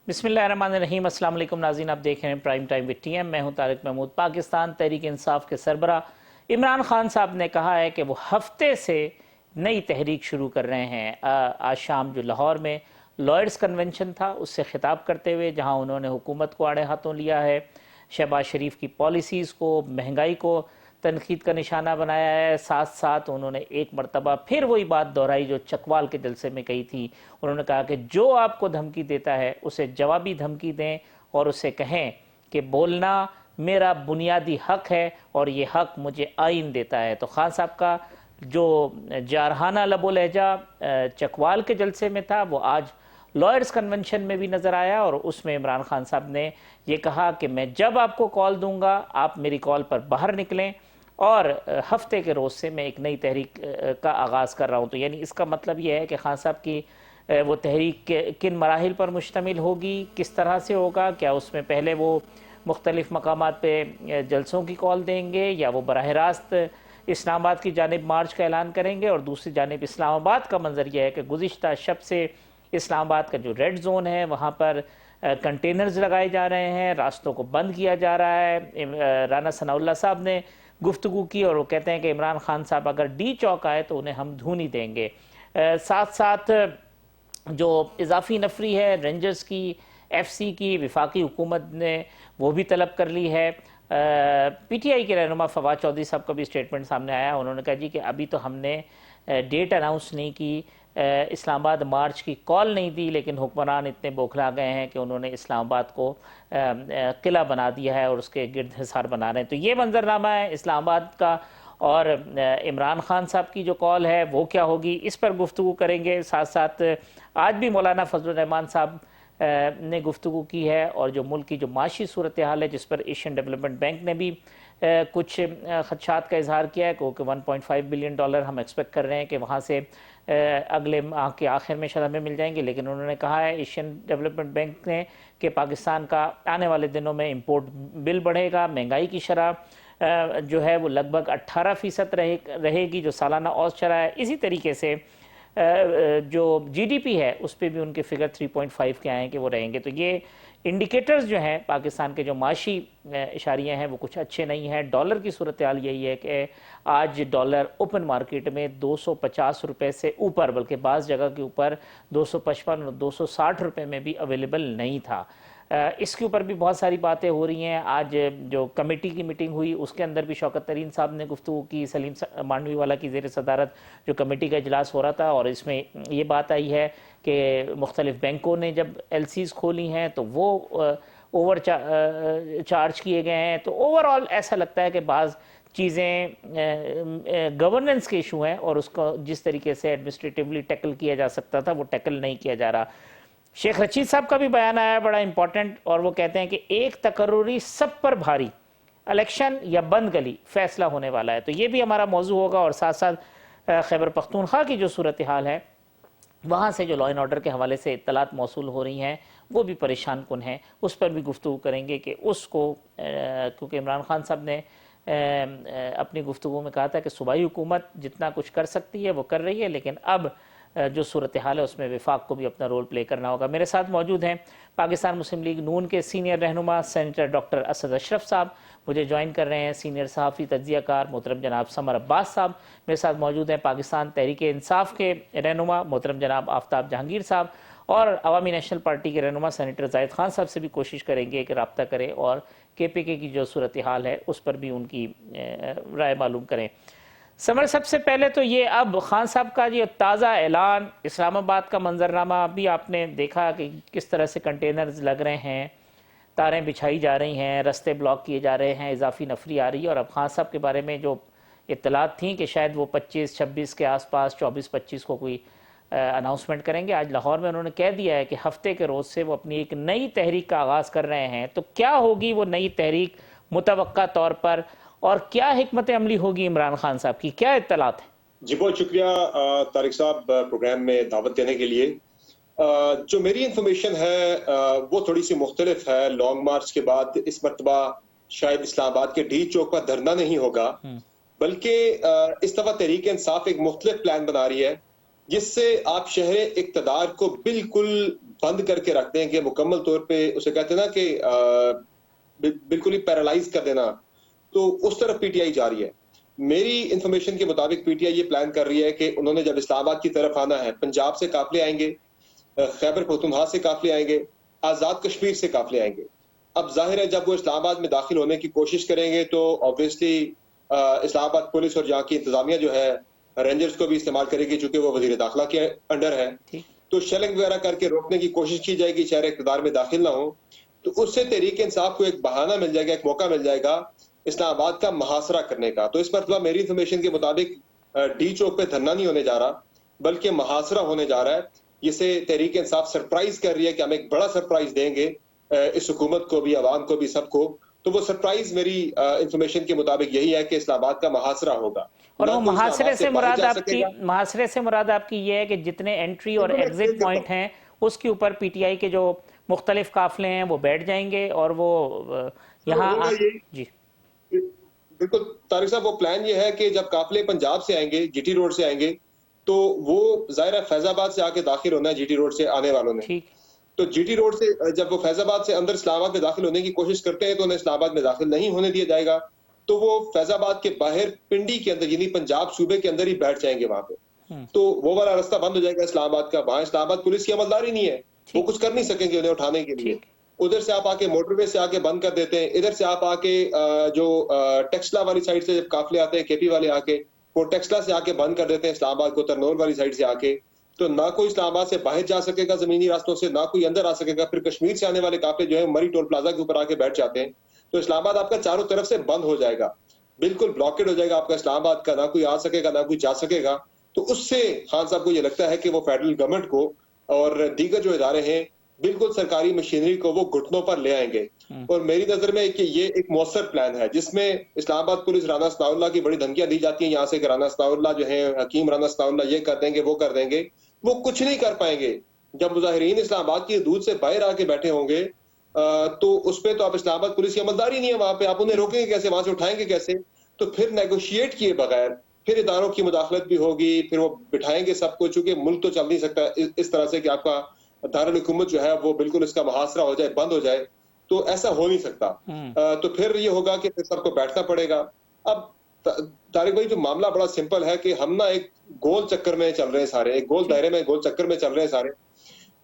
बिस्मिल्लाहिर्रहमानिर्रहीम। अस्सलाम वालेकुम नाज़रीन, आप देख रहे हैं प्राइम टाइम विद टीएम। मैं हूं तारिक महमूद। पाकिस्तान तहरीक इंसाफ के सरबराह इमरान खान साहब ने कहा है कि वो हफ्ते से नई तहरीक शुरू कर रहे हैं। आज शाम जो लाहौर में लॉयर्स कन्वेंशन था उससे खिताब करते हुए, जहां उन्होंने हुकूमत को आड़े हाथों लिया है, शहबाज शरीफ की पॉलिसीज़ को, महंगाई को तनकीद का निशाना बनाया है, साथ साथ उन्होंने एक मरतबा फिर वही बात दोहराई जो चकवाल के जलसे में कही थी। उन्होंने कहा कि जो आपको धमकी देता है उसे जवाबी धमकी दें और उसे कहें कि बोलना मेरा बुनियादी हक है और ये हक मुझे आइन देता है। तो खान साहब का जो जारहाना लबो लहजा चकवाल के जलसे में था वो आज लॉयर्स कन्वेंशन में भी नज़र आया, और उसमें इमरान खान साहब ने ये कहा कि मैं जब आपको कॉल दूंगा आप मेरी कॉल पर बाहर निकलें, और हफ्ते के रोज़ से मैं एक नई तहरीक का आगाज़ कर रहा हूँ। तो यानी इसका मतलब ये है कि खान साहब की वो तहरीक किन मराहिल पर मुश्तमिल होगी, किस तरह से होगा, क्या उसमें पहले वो मुख्तलिफ़ मकामात पे जलसों की कॉल देंगे या वो बराह रास्त इस्लामाबाद की जानिब मार्च का ऐलान करेंगे। और दूसरी जानिब इस्लामाबाद का मंजर यह है कि गुज़िश्ता शब से इस्लामाबाद का जो रेड जोन है वहाँ पर कंटेनर्स लगाए जा रहे हैं, रास्तों को बंद किया जा रहा है। राना सनाउल्लाह साहब ने गुफ्तगू की और वो कहते हैं कि इमरान खान साहब अगर डी चौक आए तो उन्हें हम धूनी देंगे। साथ साथ जो इजाफी नफरी है रेंजर्स की, एफसी की, विफाकी हुकूमत ने वो भी तलब कर ली है। पीटीआई के रहनुमा फवाद चौधरी साहब का भी स्टेटमेंट सामने आया। उन्होंने कहा जी कि अभी तो हमने डेट अनाउंस नहीं की, इस्लामाबाद मार्च की कॉल नहीं दी, लेकिन हुक्मरान इतने बौखला गए हैं कि उन्होंने इस्लामाबाद को किला बना दिया है और उसके गिर्द हिसार बना रहे हैं। तो ये मंजरनामा है इस्लामाबाद का। और इमरान खान साहब की जो कॉल है वो क्या होगी, इस पर गुफ्तगू करेंगे। साथ साथ आज भी मौलाना फजलुर रहमान साहब ने गुफ्तगू की है, और जो मुल्क की जो माशी सूरत हाल है जिस पर एशियन डेवलपमेंट बैंक ने भी कुछ खदशात का इजहार किया है, क्योंकि 1.5 बिलियन डॉलर हम एक्सपेक्ट कर रहे हैं कि वहाँ से अगले माह के आखिर में शायद हमें मिल जाएंगे। लेकिन उन्होंने कहा है एशियन डेवलपमेंट बैंक ने कि पाकिस्तान का आने वाले दिनों में इंपोर्ट बिल बढ़ेगा, महंगाई की शरह जो है वो लगभग 18% रहेगी जो सालाना औसत शरह है। इसी तरीके से जो जीडीपी है उस पर भी उनके फिगर 3.5 के आए हैं कि वो रहेंगे। तो ये इंडिकेटर्स जो हैं पाकिस्तान के जो माशी इशारियाँ हैं वो कुछ अच्छे नहीं हैं। डॉलर की सूरत हाल यही है कि आज डॉलर ओपन मार्केट में 250 रुपये से ऊपर, बल्कि बाज़ जगह के ऊपर 255 और 260 रुपये में भी अवेलेबल नहीं था। इसके ऊपर भी बहुत सारी बातें हो रही हैं। आज जो कमेटी की मीटिंग हुई उसके अंदर भी शौकत तरीन साहब ने गुफ्तगू की, सलीम मांडवी वाला की ज़ेर सदारत जो कमेटी का इजलास हो रहा था, और इसमें ये बात आई है कि मुख्तलिफ़ बैंकों ने जब एलसीज़ खोली हैं तो वो ओवर चार्ज किए गए हैं। तो ओवरऑल ऐसा लगता है कि बाज़ चीज़ें गवर्नेंस के इशू हैं और उसको जिस तरीके से एडमिनिस्ट्रेटिवली टैकल किया जा सकता था वो टैकल नहीं किया जा रहा। शेख रशीद साहब का भी बयान आया बड़ा इंपॉर्टेंट, और वो कहते हैं कि एक तकर्रुरी सब पर भारी, इलेक्शन या बंद गली फैसला होने वाला है। तो ये भी हमारा मौजू होगा। और साथ साथ खैबर पख्तूनख्वा की जो सूरत हाल है वहाँ से जो लॉ एंड ऑर्डर के हवाले से इत्तलात मौसूल हो रही हैं वो भी परेशान कुन हैं, उस पर भी गुफ्तगू करेंगे कि उसको क्योंकि इमरान खान साहब ने अपनी गुफ्तगू में कहा था कि सूबाई हुकूमत जितना कुछ कर सकती है वो कर रही है, लेकिन अब जो सूरत हाल है उसमें विफाक को भी अपना रोल प्ले करना होगा। मेरे साथ मौजूद हैं पाकिस्तान मुस्लिम लीग नून के सीनियर रहनुमा सेनेटर डॉक्टर असद अशरफ साहब, मुझे ज्वाइन कर रहे हैं सीनियर सहाफ़ी तज्ज़ियाकार मोहतरम जनाब समर अब्बास साहब, मेरे साथ मौजूद हैं पाकिस्तान तहरीक इंसाफ के रहनुमा मोहतरम जनाब आफ्ताब जहांगीर साहब, और अवामी नेशनल पार्टी के रहनुमा सेनेटर जाहिद खान साहब से भी कोशिश करेंगे कि रब्ता करें और KPK की जो सूरत हाल है उस पर भी उनकी राय मालूम करें। समर, सबसे पहले तो ये अब खान साहब का ये ताज़ा ऐलान, इस्लामाबाद का मंजरनामा अभी आपने देखा कि किस तरह से कंटेनर्स लग रहे हैं, तारें बिछाई जा रही हैं, रास्ते ब्लॉक किए जा रहे हैं, इजाफी नफरी आ रही है। और अब खान साहब के बारे में जो इत्तलात थी कि शायद वो 25-26 के आसपास 24-25 को कोई अनाउंसमेंट करेंगे, आज लाहौर में उन्होंने कह दिया है कि हफ्ते के रोज़ से वो अपनी एक नई तहरीक का आगाज़ कर रहे हैं। तो क्या होगी वो नई तहरीक मुतवक्का तौर पर, और क्या हिकमत अमली होगी इमरान खान साहब की, क्या इत्तलात है? जी बहुत शुक्रिया तारिक साहब प्रोग्राम में दावत देने के लिए। जो मेरी इंफॉर्मेशन है वो थोड़ी सी मुख्तलिफ है। लॉन्ग मार्च के बाद इस मरतबा शायद इस्लामाबाद के डी चौक पर धरना नहीं होगा, बल्कि इस दफा तहरीक इंसाफ एक मुख्तलिफ प्लान बना रही है। जिससे आप शहर इक़्तिदार को बिल्कुल बंद करके रख दें कि मुकम्मल तौर पे उसे कहते हैं ना कि बिल्कुल ही पैरालाइज कर देना, तो उस तरफ पीटीआई जा रही है। मेरी इंफॉर्मेशन के मुताबिक पीटीआई ये प्लान कर रही है कि उन्होंने जब इस्लामाबाद की तरफ आना है, पंजाब से काफिले आएंगे, खैबर पख्तूनख्वा से काफिले आएंगे, आज़ाद कश्मीर से काफिले आएंगे। अब जाहिर है जब वो इस्लामाबाद में दाखिल होने की कोशिश करेंगे तो ऑब्वियसली इस्लामाबाद पुलिस और यहाँ की इंतजामिया जो है रेंजर्स को भी इस्तेमाल करेगी, चूंकि वो वजीर दाखिला के अंडर है, तो शेलिंग वगैरह करके रोकने की कोशिश की जाएगी, शहर इक़्तिदार में दाखिल ना हो। तो उससे तहरीक इंसाफ को एक बहाना मिल जाएगा, एक मौका मिल जाएगा इस्लामाबाद का मुहासरा करने का। तो इस मरतबा मेरी इंफॉर्मेशन के मुताबिक डी चौक पे धरना नहीं होने जा रहा, बल्कि मुहासरा होने जा रहा है। जिसे तहरीक इंसाफ सरप्राइज कर रही है कि हम एक बड़ा सरप्राइज देंगे इस हुकूमत को भी, आवाम को भी, सबको। तो वो सरप्राइज मेरी इंफॉर्मेशन के मुताबिक यही है कि इस्लामाबाद का मुहासरा होगा। और वो मुहासरे से मुराद आपकी ये है कि जितने एंट्री और एग्जिट पॉइंट हैं उसके ऊपर पीटीआई के जो मुख्तलिफ काफिले हैं वो बैठ जाएंगे और वो यहाँ जी बिल्कुल तारिक साहब, वो प्लान ये है कि जब काफिले पंजाब से आएंगे, जीटी रोड से आएंगे, तो वो ज़ाहिर फैजाबाद से आके दाखिल होना है जीटी रोड से आने वालों ने। तो जीटी रोड से जब वो फैजाबाद से अंदर इस्लामाबाद में दाखिल होने की कोशिश करते हैं तो उन्हें इस्लामाबाद में दाखिल नहीं होने दिया जाएगा। तो वो फैजाबाद के बाहर पिंडी के अंदर यानी पंजाब सूबे के अंदर ही बैठ जाएंगे वहां पे। तो वो वाला रास्ता बंद हो जाएगा इस्लामाबाद का। वहां इस्लामाबाद पुलिस की अमलदारी नहीं है, वो कुछ कर नहीं सकेंगे उन्हें उठाने के लिए। उधर से आप आके मोटरवे से आके बंद कर देते हैं, इधर से आप आके जो टेक्सला वाली साइड से जब काफिले आते हैं केपी वाले आके, वो टेक्सला से आके बंद कर देते हैं इस्लामाबाद को, तरनौल वाली साइड से आके। तो ना कोई इस्लामाबाद से बाहर जा सकेगा जमीनी रास्तों से, ना कोई अंदर आ सकेगा। फिर कश्मीर से आने वाले काफिले जो है मरी टोल प्लाजा के ऊपर आके बैठ जाते हैं। तो इस्लामाबाद आपका चारों तरफ से बंद हो जाएगा, बिल्कुल ब्लॉकेड हो जाएगा आपका इस्लामाबाद का, ना कोई आ सकेगा ना कोई जा सकेगा। तो उससे खान साहब को ये लगता है कि वो फेडरल गवर्नमेंट को और दीगर जो इदारे हैं बिल्कुल सरकारी मशीनरी को वो घुटनों पर ले आएंगे। और मेरी नजर में कि ये एक मौसर प्लान है जिसमें इस्लामाबाद पुलिस राना सनाउल्लाह की बड़ी धमकियां दी जाती हैं यहाँ से कि राना सनाउल्लाह जो है, हकीम राना सनाउल्लाह ये कर देंगे वो कर देंगे। वो कुछ नहीं कर पाएंगे। जब मुजाहिरीन इस्लामाबाद की हदूद से बाहर आके बैठे होंगे तो उस पर तो आप इस्लामाबाद पुलिस की अमलदारी नहीं है वहां पे, आप उन्हें रोकेंगे कैसे, वहां से उठाएंगे कैसे? तो फिर नेगोशिएट किए बगैर फिर इदारों की मुदाखलत भी होगी, फिर वो बिठाएंगे सबको, चूंकि मुल्क तो चल नहीं सकता इस तरह से कि आपका दारुल हुकूमत जो है वो बिल्कुल इसका मुहासरा हो जाए, बंद हो जाए। तो ऐसा हो नहीं सकता। तो फिर ये होगा कि सबको बैठना पड़ेगा। अब तारिक भाई जो मामला बड़ा सिंपल है कि हम ना एक गोल चक्कर में चल रहे हैं सारे, एक गोल दायरे में गोल चक्कर में चल रहे हैं सारे।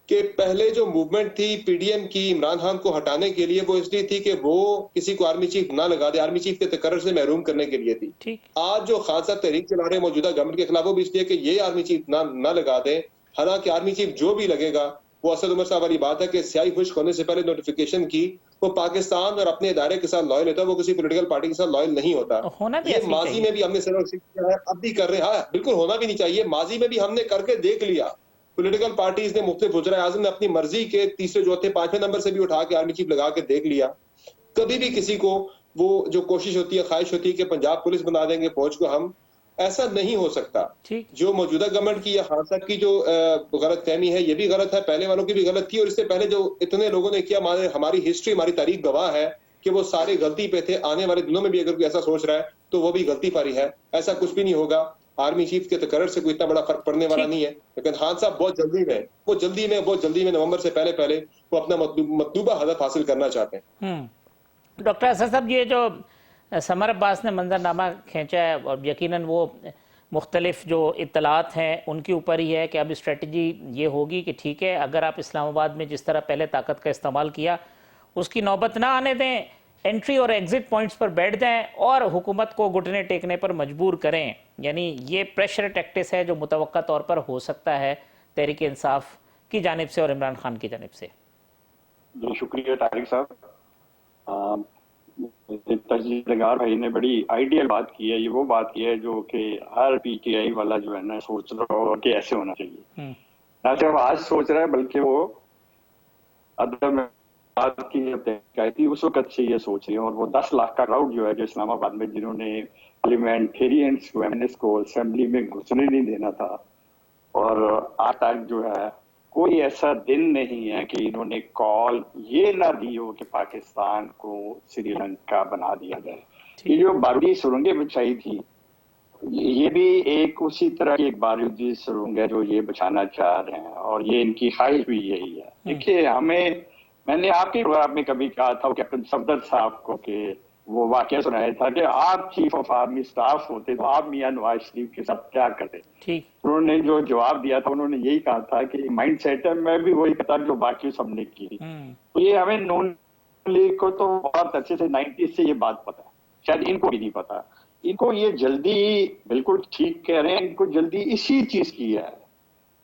कि पहले जो मूवमेंट थी पीडीएम की इमरान खान को हटाने के लिए, वो इसलिए थी कि वो किसी को आर्मी चीफ ना लगा दे, आर्मी चीफ के तकर्रर से महरूम करने के लिए थी। आज जो खान साहब तहरीक चला रहे हैं मौजूदा गवर्नमेंट के खिलाफ, वो भी इसलिए कि ये आर्मी चीफ ना लगा दें। हालांकि आर्मी चीफ जो भी लगेगा वो असद उमर साहब वाली बात है कि स्याही खुश्क होने से पहले नोटिफिकेशन की, वो पाकिस्तान और अपने इदारे के साथ लॉयल होता है, वो किसी पॉलिटिकल पार्टी के साथ लॉयल नहीं होता। ये माजी में भी हमने सबक सीखा है, अब भी कर रहे हैं। हाँ बिल्कुल होना भी नहीं चाहिए, माजी में भी हमने करके देख लिया। पॉलिटिकल पार्टीज ने, मुख्तलिफ वज़ीर आज़म ने अपनी मर्जी के तीसरे चौथे पांचवें नंबर से भी उठा के आर्मी चीफ लगा के देख लिया। कभी भी किसी को वो जो कोशिश होती है, ख्वाहिश होती है कि पंजाब पुलिस बना देंगे फौज को, हम ऐसा नहीं हो सकता। जो मौजूदा गवर्नमेंट की या खान साहब की जो गलत फहमी है, ये भी गलत है, पहले वालों की भी गलत थी, और इससे पहले जो इतने लोगों ने किया, हमारी हिस्ट्री, हमारी तारीख गवाह है कि वो सारे गलती पे थे। आने वाले दिनों में भी अगर कोई ऐसा सोच रहा है तो वो भी गलती पर ही है। ऐसा कुछ भी नहीं होगा, आर्मी चीफ के तकर्रर से कोई इतना बड़ा फर्क पड़ने वाला नहीं है। लेकिन खान साहब बहुत जल्दी में नवंबर से पहले वो अपना मतलूबा हदफ हासिल करना चाहते हैं। डॉक्टर असद साहब, ये जो समर अब्बास ने मंजरनामा खींचा है और यकीनन वो मुख्तलिफ जो इत्तलात हैं उनके ऊपर ही है कि अब स्ट्रेटजी ये होगी कि ठीक है, अगर आप इस्लामाबाद में जिस तरह पहले ताकत का इस्तेमाल किया उसकी नौबत ना आने दें, एंट्री और एग्ज़िट पॉइंट्स पर बैठ जाएं और हुकूमत को घुटने टेकने पर मजबूर करें। यानी ये प्रेशर टैक्टिस है जो मुतवक्का तौर पर हो सकता है तहरीक इंसाफ की जानिब से और इमरान खान की जानिब से। जी शुक्रिया तारिक साहब। तजलीगार भाई ने बड़ी आइडियल बात की है। ये वो बात की है जो कि हर पीटीआई वाला जो है ना सोच रहा हो कि ऐसे होना चाहिए। ना सिर्फ आज सोच रहा है बल्कि वो अदब में बात की जब थी उस वक्त से ये सोच रही है। और वो 10 लाख का क्राउड जो है जो इस्लामाबाद में, जिन्होंने पार्लियामेंटेरियंस को असेंबली में घुसने नहीं देना था, और आज तक जो है कोई ऐसा दिन नहीं है कि इन्होंने कॉल ये ना दी हो कि पाकिस्तान को श्रीलंका बना दिया जाए। ये जो बारूदी सुरंगें बिछाई थी ये भी एक उसी तरह की एक बारूदी सुरंग है जो ये बचाना चाह रहे हैं, और ये इनकी ख्वाहिश भी यही है। देखिए, मैंने आपके प्रोग्राम में कभी कहा था कैप्टन सफदर साहब को कि वो वाकया सुनाया था कि आप चीफ ऑफ आर्मी स्टाफ होते तो आप मियां नवाज शरीफ के साथ क्या करते। ठीक। उन्होंने जो जवाब दिया था, उन्होंने यही कहा था कि माइंड सेट है, मैं भी वही करता जो बाकी सबने की। तो ये हमें नून लीग को तो बहुत अच्छे से 90 से ये बात पता है, शायद इनको भी नहीं पता। इनको ये जल्दी, बिल्कुल ठीक कह रहे हैं, इनको जल्दी इसी चीज की है,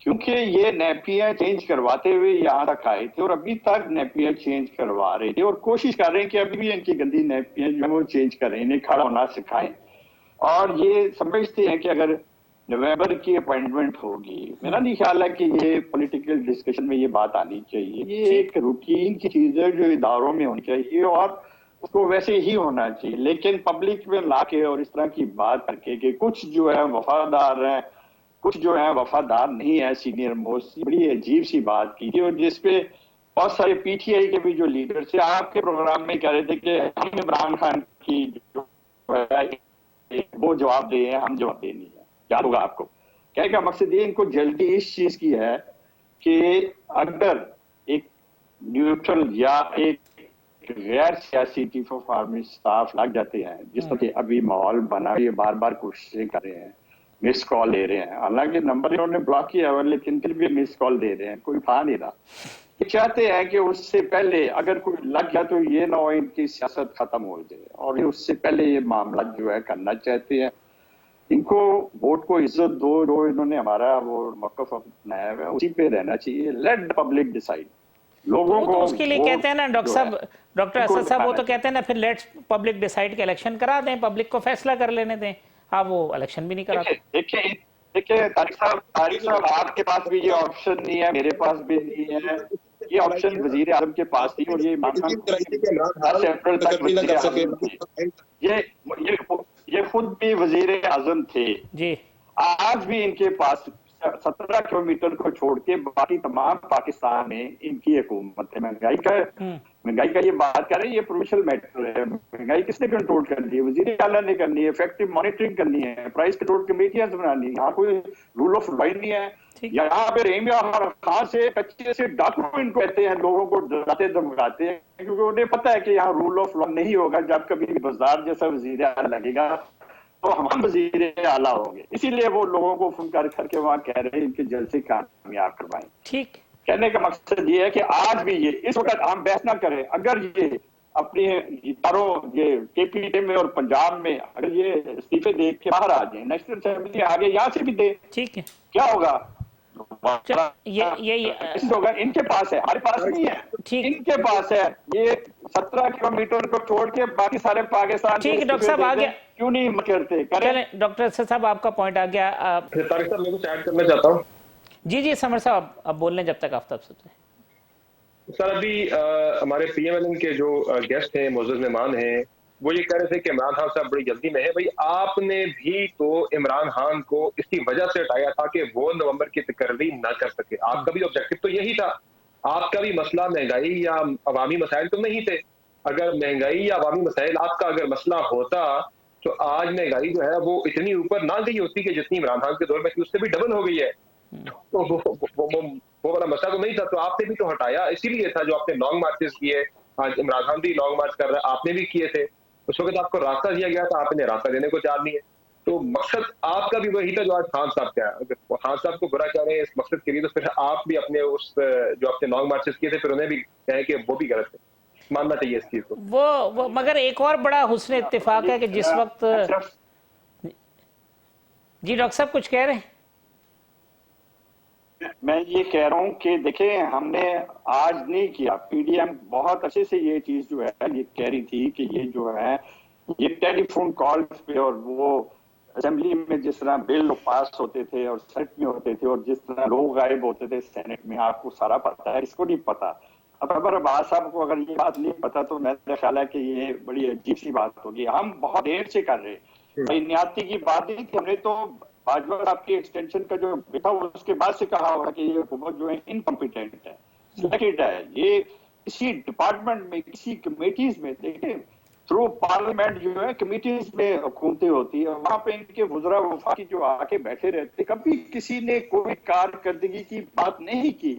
क्योंकि ये नेपियां चेंज करवाते हुए यहाँ तक आए थे और अभी तक नेपियां चेंज करवा रहे थे और कोशिश कर रहे हैं कि अभी भी इनकी गंदी नेपियां जो है वो चेंज करें, इन्हें खड़ा होना सिखाएं। और ये समझते हैं कि अगर नवंबर की अपॉइंटमेंट होगी, मेरा नहीं ख्याल है कि ये पॉलिटिकल डिस्कशन में ये बात आनी चाहिए। ये एक रूटीन की चीज है जो इदारों में होनी चाहिए और उसको वैसे ही होना चाहिए। लेकिन पब्लिक में लाके और इस तरह की बात करके कि कुछ जो है वफादार हैं, कुछ जो है वफादार नहीं है, सीनियर मोस्ट, बड़ी अजीब सी बात की थी। और जिसपे बहुत सारे पीटीआई के भी जो लीडर थे आपके प्रोग्राम में कह रहे थे कि हम इमरान खान की जो है वो जवाब दे, हम जवाब दे नहीं है। क्या होगा आपको कहने का मकसद ये, इनको जल्दी इस चीज की है कि अगर एक न्यूट्रल या एक गैर सियासी चीफ ऑफ आर्मी स्टाफ लग जाते हैं, जिस तरह अभी माहौल बना, ये बार बार कोशिशें कर रहे हैं, मिस कॉल ले रहे हैं, हालांकि नंबर इन्होंने ब्लॉक किया है लेकिन फिर भी मिस कॉल दे रहे हैं, कोई उठा नहीं रहा। ये चाहते हैं कि उससे पहले अगर कोई लग गया तो ये ना हो इनकी सियासत खत्म हो जाए, और ये उससे पहले ये मामला जो है करना चाहते हैं। इनको वोट को इज्जत दो, जो इन्होंने हमारा वो मौक़िफ़ अपनाया है उसी पे रहना चाहिए। Let the public decide. लोगों को उसके लिए कहते हैं ना डॉक्टर साहब, डॉक्टर असद साहब, वो तो कहते हैं ना फिर लेट्स पब्लिक डिसाइड के इलेक्शन करा दें, पब्लिक को फैसला कर लेने दें। आप वो इलेक्शन भी नहीं कराते। देखिए तारिक साहब, आपके पास भी ये ऑप्शन नहीं है, मेरे पास भी नहीं है। ये ऑप्शन वजीर आजम के पास थी और ये 10 अप्रैल तक वजीर आजम थे। ये खुद भी वजीर आजम थे जी। आज भी इनके पास 17 किलोमीटर को छोड़ के बाकी तमाम पाकिस्तान में इनकी हुकूमत है। महंगाई का ये बात कर रहे हैं, ये प्रोविंशियल मैटर है। महंगाई किसने कंट्रोल करनी है? वजीर आला ने करनी है, इफेक्टिव मॉनिटरिंग करनी है, प्राइस कंट्रोल कमेटियां बनानी है। यहाँ कोई रूल ऑफ लॉ नहीं है। यहाँ पे रेमिया और खां से कच्चे से डाकू इनको कहते हैं, लोगों को डराते धमकाते हैं, क्योंकि उन्हें पता है कि यहाँ रूल ऑफ लॉ नहीं होगा। जब कभी बाजार जैसा वजीर आला लगेगा तो हम वजीर आला होंगे। इसीलिए वो लोगों को फोन कर करके वहां कह रहे हैं इनके जल्द से कामयाब करवाएं। ठीक। कहने का मकसद ये है कि आज भी ये इस वक्त हम बहस ना करें। अगर ये अपने ये केपीटी में और पंजाब में अगर ये इस्तीफे दे के बाहर आ जाए, नेशनल असेंबली आगे यहाँ से भी दे, ठीक है, क्या होगा? ये होगा। इनके पास है, हमारे पास नहीं है। ठीक, इनके पास है। ये 17 किलोमीटर को छोड़ के बाकी सारे पाकिस्तान। ठीक, डॉक्टर साहब आ गया, क्यों नहीं करते? चलें डॉक्टर साहब, आपका पॉइंट आ गया। तारिक साहब, मैं कुछ ऐड करना चाहता हूँ। जी जी समर साहब, अब बोल लें जब तक आफ्ताब साहब। सर, अभी हमारे पीएमएलएन के जो गेस्ट हैं, मोअज़्ज़ज़ मेहमान हैं, वो ये कह रहे थे कि इमरान खान साहब बड़ी जल्दी में है। भाई, आपने भी तो इमरान खान को इसी वजह से हटाया था कि वो नवंबर की तकरीर ना कर सके। आपका भी ऑब्जेक्टिव तो यही था। आपका भी मसला महंगाई या अवामी मसाइल तो नहीं थे। अगर महंगाई या अवामी मसाइल आपका अगर मसला होता तो आज महंगाई जो है वो इतनी ऊपर ना गई होती कि जितनी इमरान खान के दौर में थी, उससे भी डबल हो गई है। तो वो वाला मसला तो नहीं था, तो आपने भी तो हटाया। इसीलिए था जो आपने लॉन्ग मार्चेस किए। आज इमरान खान भी लॉन्ग मार्च कर रहा है, आपने भी किए थे। उस वक्त आपको रास्ता दिया गया था, आपने रास्ता देने को तैयार नहीं है। तो मकसद आपका भी वही था जो आज खान साहब का है। अगर खान साहब को बुरा कह रहे हैं इस मकसद के लिए, तो फिर आप भी अपने उस जो आपने लॉन्ग मार्चेस किए थे फिर उन्हें भी कहें कि वो भी गलत है। मानना चाहिए इस चीज को। वो मगर एक और बड़ा हुस्न इत्तेफाक है कि जिस वक्त, जी डॉक्टर साहब कुछ कह रहे हैं? मैं ये कह रहा हूँ कि देखें, हमने आज नहीं किया। पीडीएम बहुत अच्छे से ये चीज जो है ये कह रही थी कि ये जो है ये टेलीफोन कॉल्स पे और वो असेंबली में जिस तरह बिल पास होते थे और सेनेट में होते थे और जिस तरह लोग गायब होते थे सेनेट में, आपको सारा पता है, इसको नहीं पता। अब अगर अब्बास साहब को अगर ये बात नहीं पता तो मेरा ख्याल है कि ये बड़ी अजीब सी बात होगी। हम बहुत देर से कर रहे हैं, बुनियादी की बात नहीं थी। हमने तो बाजवा साहब की एक्सटेंशन का जो बेटा उसके बाद से कहा होगा कि ये हुकूमत जो है इनकम्पिटेंट है, सिलेक्टेड है। ये किसी डिपार्टमेंट में, किसी कमेटीज में देखें थ्रू पार्लियामेंट जो है कमिटीज में हुकूमतें होती है, वहां पे इनके वुज़रा वफाकी जो आके बैठे रहते, कभी किसी ने कोई कारकर्दगी की बात नहीं की,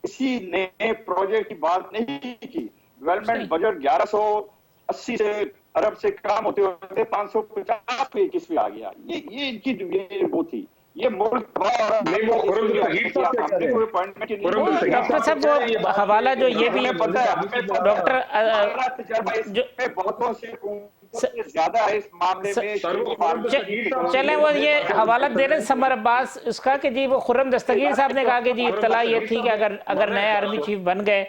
किसी ने प्रोजेक्ट की बात नहीं की। डेवलपमेंट बजट 1180 से अरब से काम होते होते 550 पे किस पे आ गया। ये इनकी वो थी। ये मुल्क नहीं, वो खुर्रम तगीर साहब से कह रहे हैं। डॉक्टर साहब वो हवाला जो ये भी पता है डॉक्टर जो बहुतों से ज्यादा है इस मामले में। चले वो ये हवाला दे रहे समर अब्बास उसका कि जी वो खुर्रम दस्तगीर साहब ने कहा कि जी इत्तला ये थी कि अगर नए आर्मी चीफ बन गए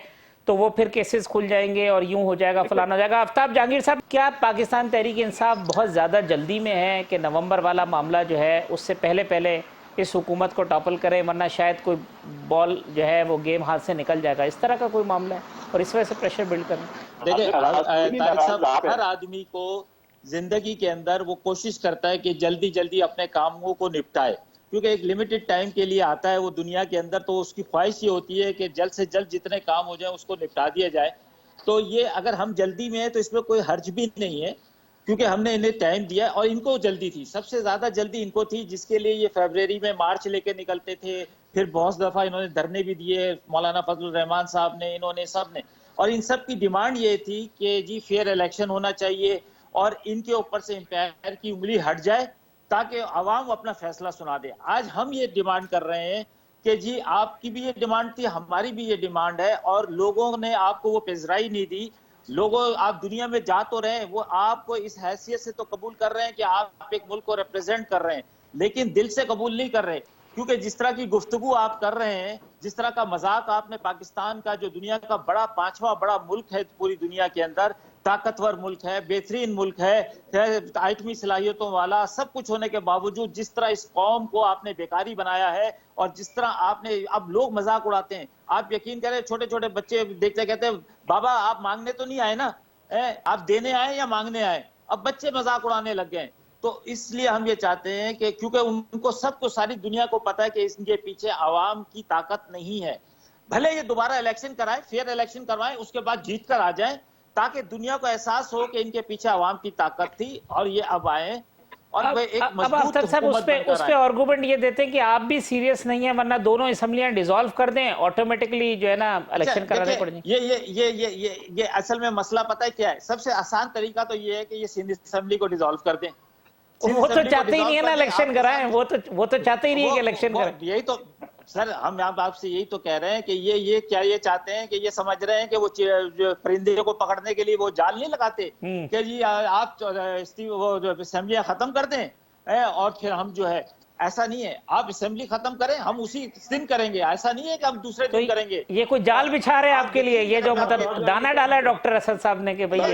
तो वो फिर केसेस खुल जाएंगे और यूं हो जाएगा, फलाना हो जाएगा। आफ्ताब जहांगीर साहब, क्या पाकिस्तान तहरीक इंसाफ बहुत ज़्यादा जल्दी में है कि नवंबर वाला मामला जो है उससे पहले इस हुकूमत को टॉपल करें, वरना शायद कोई बॉल जो है वो गेम हाथ से निकल जाएगा, इस तरह का कोई मामला है और इस वजह से प्रेशर बिल्ड करना? देखिए तारिक साहब, हर आदमी को जिंदगी के अंदर वो कोशिश करता है कि जल्दी जल्दी अपने कामों को निपटाए, क्योंकि एक लिमिटेड टाइम के लिए आता है वो दुनिया के अंदर, तो उसकी ख्वाहिश ये होती है कि जल्द से जल्द जितने काम हो जाए उसको निपटा दिया जाए। तो ये अगर हम जल्दी में है तो इसमें कोई हर्ज भी नहीं है, क्योंकि हमने इन्हें टाइम दिया और इनको जल्दी थी, सबसे ज्यादा जल्दी इनको थी, जिसके लिए ये फरवरी में मार्च लेके निकलते थे। फिर बहुत दफा इन्होंने धरने भी दिए, मौलाना फजलुर रहमान साहब ने, इन्होंने सब ने, और इन सब की डिमांड ये थी कि जी फेयर इलेक्शन होना चाहिए और इनके ऊपर से एम्पायर की उंगली हट जाए ताकि आवाम अपना फैसला सुना दे। आज हम ये डिमांड कर रहे हैं कि जी आपकी भी ये डिमांड थी, हमारी भी ये डिमांड है, और लोगों ने आपको वो पेशराई नहीं दी। लोगों, आप दुनिया में जा तो रहे हैं, वो आपको इस हैसियत से तो कबूल कर रहे हैं कि आप एक मुल्क को रिप्रेजेंट कर रहे हैं, लेकिन दिल से कबूल नहीं कर रहे, क्योंकि जिस तरह की गुफ्तगू आप कर रहे हैं, जिस तरह का मजाक आपने पाकिस्तान का, जो दुनिया का पांचवा बड़ा मुल्क है पूरी दुनिया के अंदर, ताकतवर मुल्क है, बेहतरीन मुल्क है, आइटमी सलाहियतों वाला, सब कुछ होने के बावजूद जिस तरह इस कौम को आपने बेकारी बनाया है और जिस तरह आपने, अब लोग मजाक उड़ाते हैं, आप यकीन करें छोटे छोटे बच्चे देखते कहते हैं बाबा आप मांगने तो नहीं आए ना, आप देने आए या मांगने आए। अब बच्चे मजाक उड़ाने लग गए। तो इसलिए हम ये चाहते हैं कि क्योंकि उनको सबको, सारी दुनिया को पता है कि इनके पीछे आवाम की ताकत नहीं है, भले ये दोबारा इलेक्शन कराएं, फेयर इलेक्शन करवाएं, उसके बाद जीत कर आ जाएं, ताकि दुनिया को एहसास हो कि इनके पीछे आवाम की ताकत थी और ये अब आए और वे एक मजबूत हुकूमत बनकर उस पे आर्गुमेंट ये देते हैं कि आप भी सीरियस नहीं है, वरना दोनों असेंबलियां डिसॉल्व कर दें, ऑटोमेटिकली जो है ना इलेक्शन कराने पड़ेंगे। ये असल में मसला पता है क्या है? सबसे आसान तरीका तो ये है कि ये सिंध असेंबली को डिसॉल्व कर दें। वो तो चाहते ही नहीं है ना इलेक्शन कराएं, वो तो चाहते ही नहीं है कि इलेक्शन कराएं। यही तो सर, हम आपसे यही तो कह रहे हैं कि ये क्या ये चाहते हैं कि ये समझ रहे हैं कि वो परिंदे को पकड़ने के लिए वो जाल नहीं लगाते कि जी आप वो असेंबलियां खत्म कर दें और फिर हम जो है, ऐसा नहीं है, आप असेंबली खत्म करें, हम उसी दिन करेंगे, ऐसा नहीं है कि हम दूसरे दिन करेंगे। ये कोई जाल बिछा रहे हैं आपके लिए, ये जो मतलब दाना डाला है डॉक्टर असद साहब ने कि भाई ये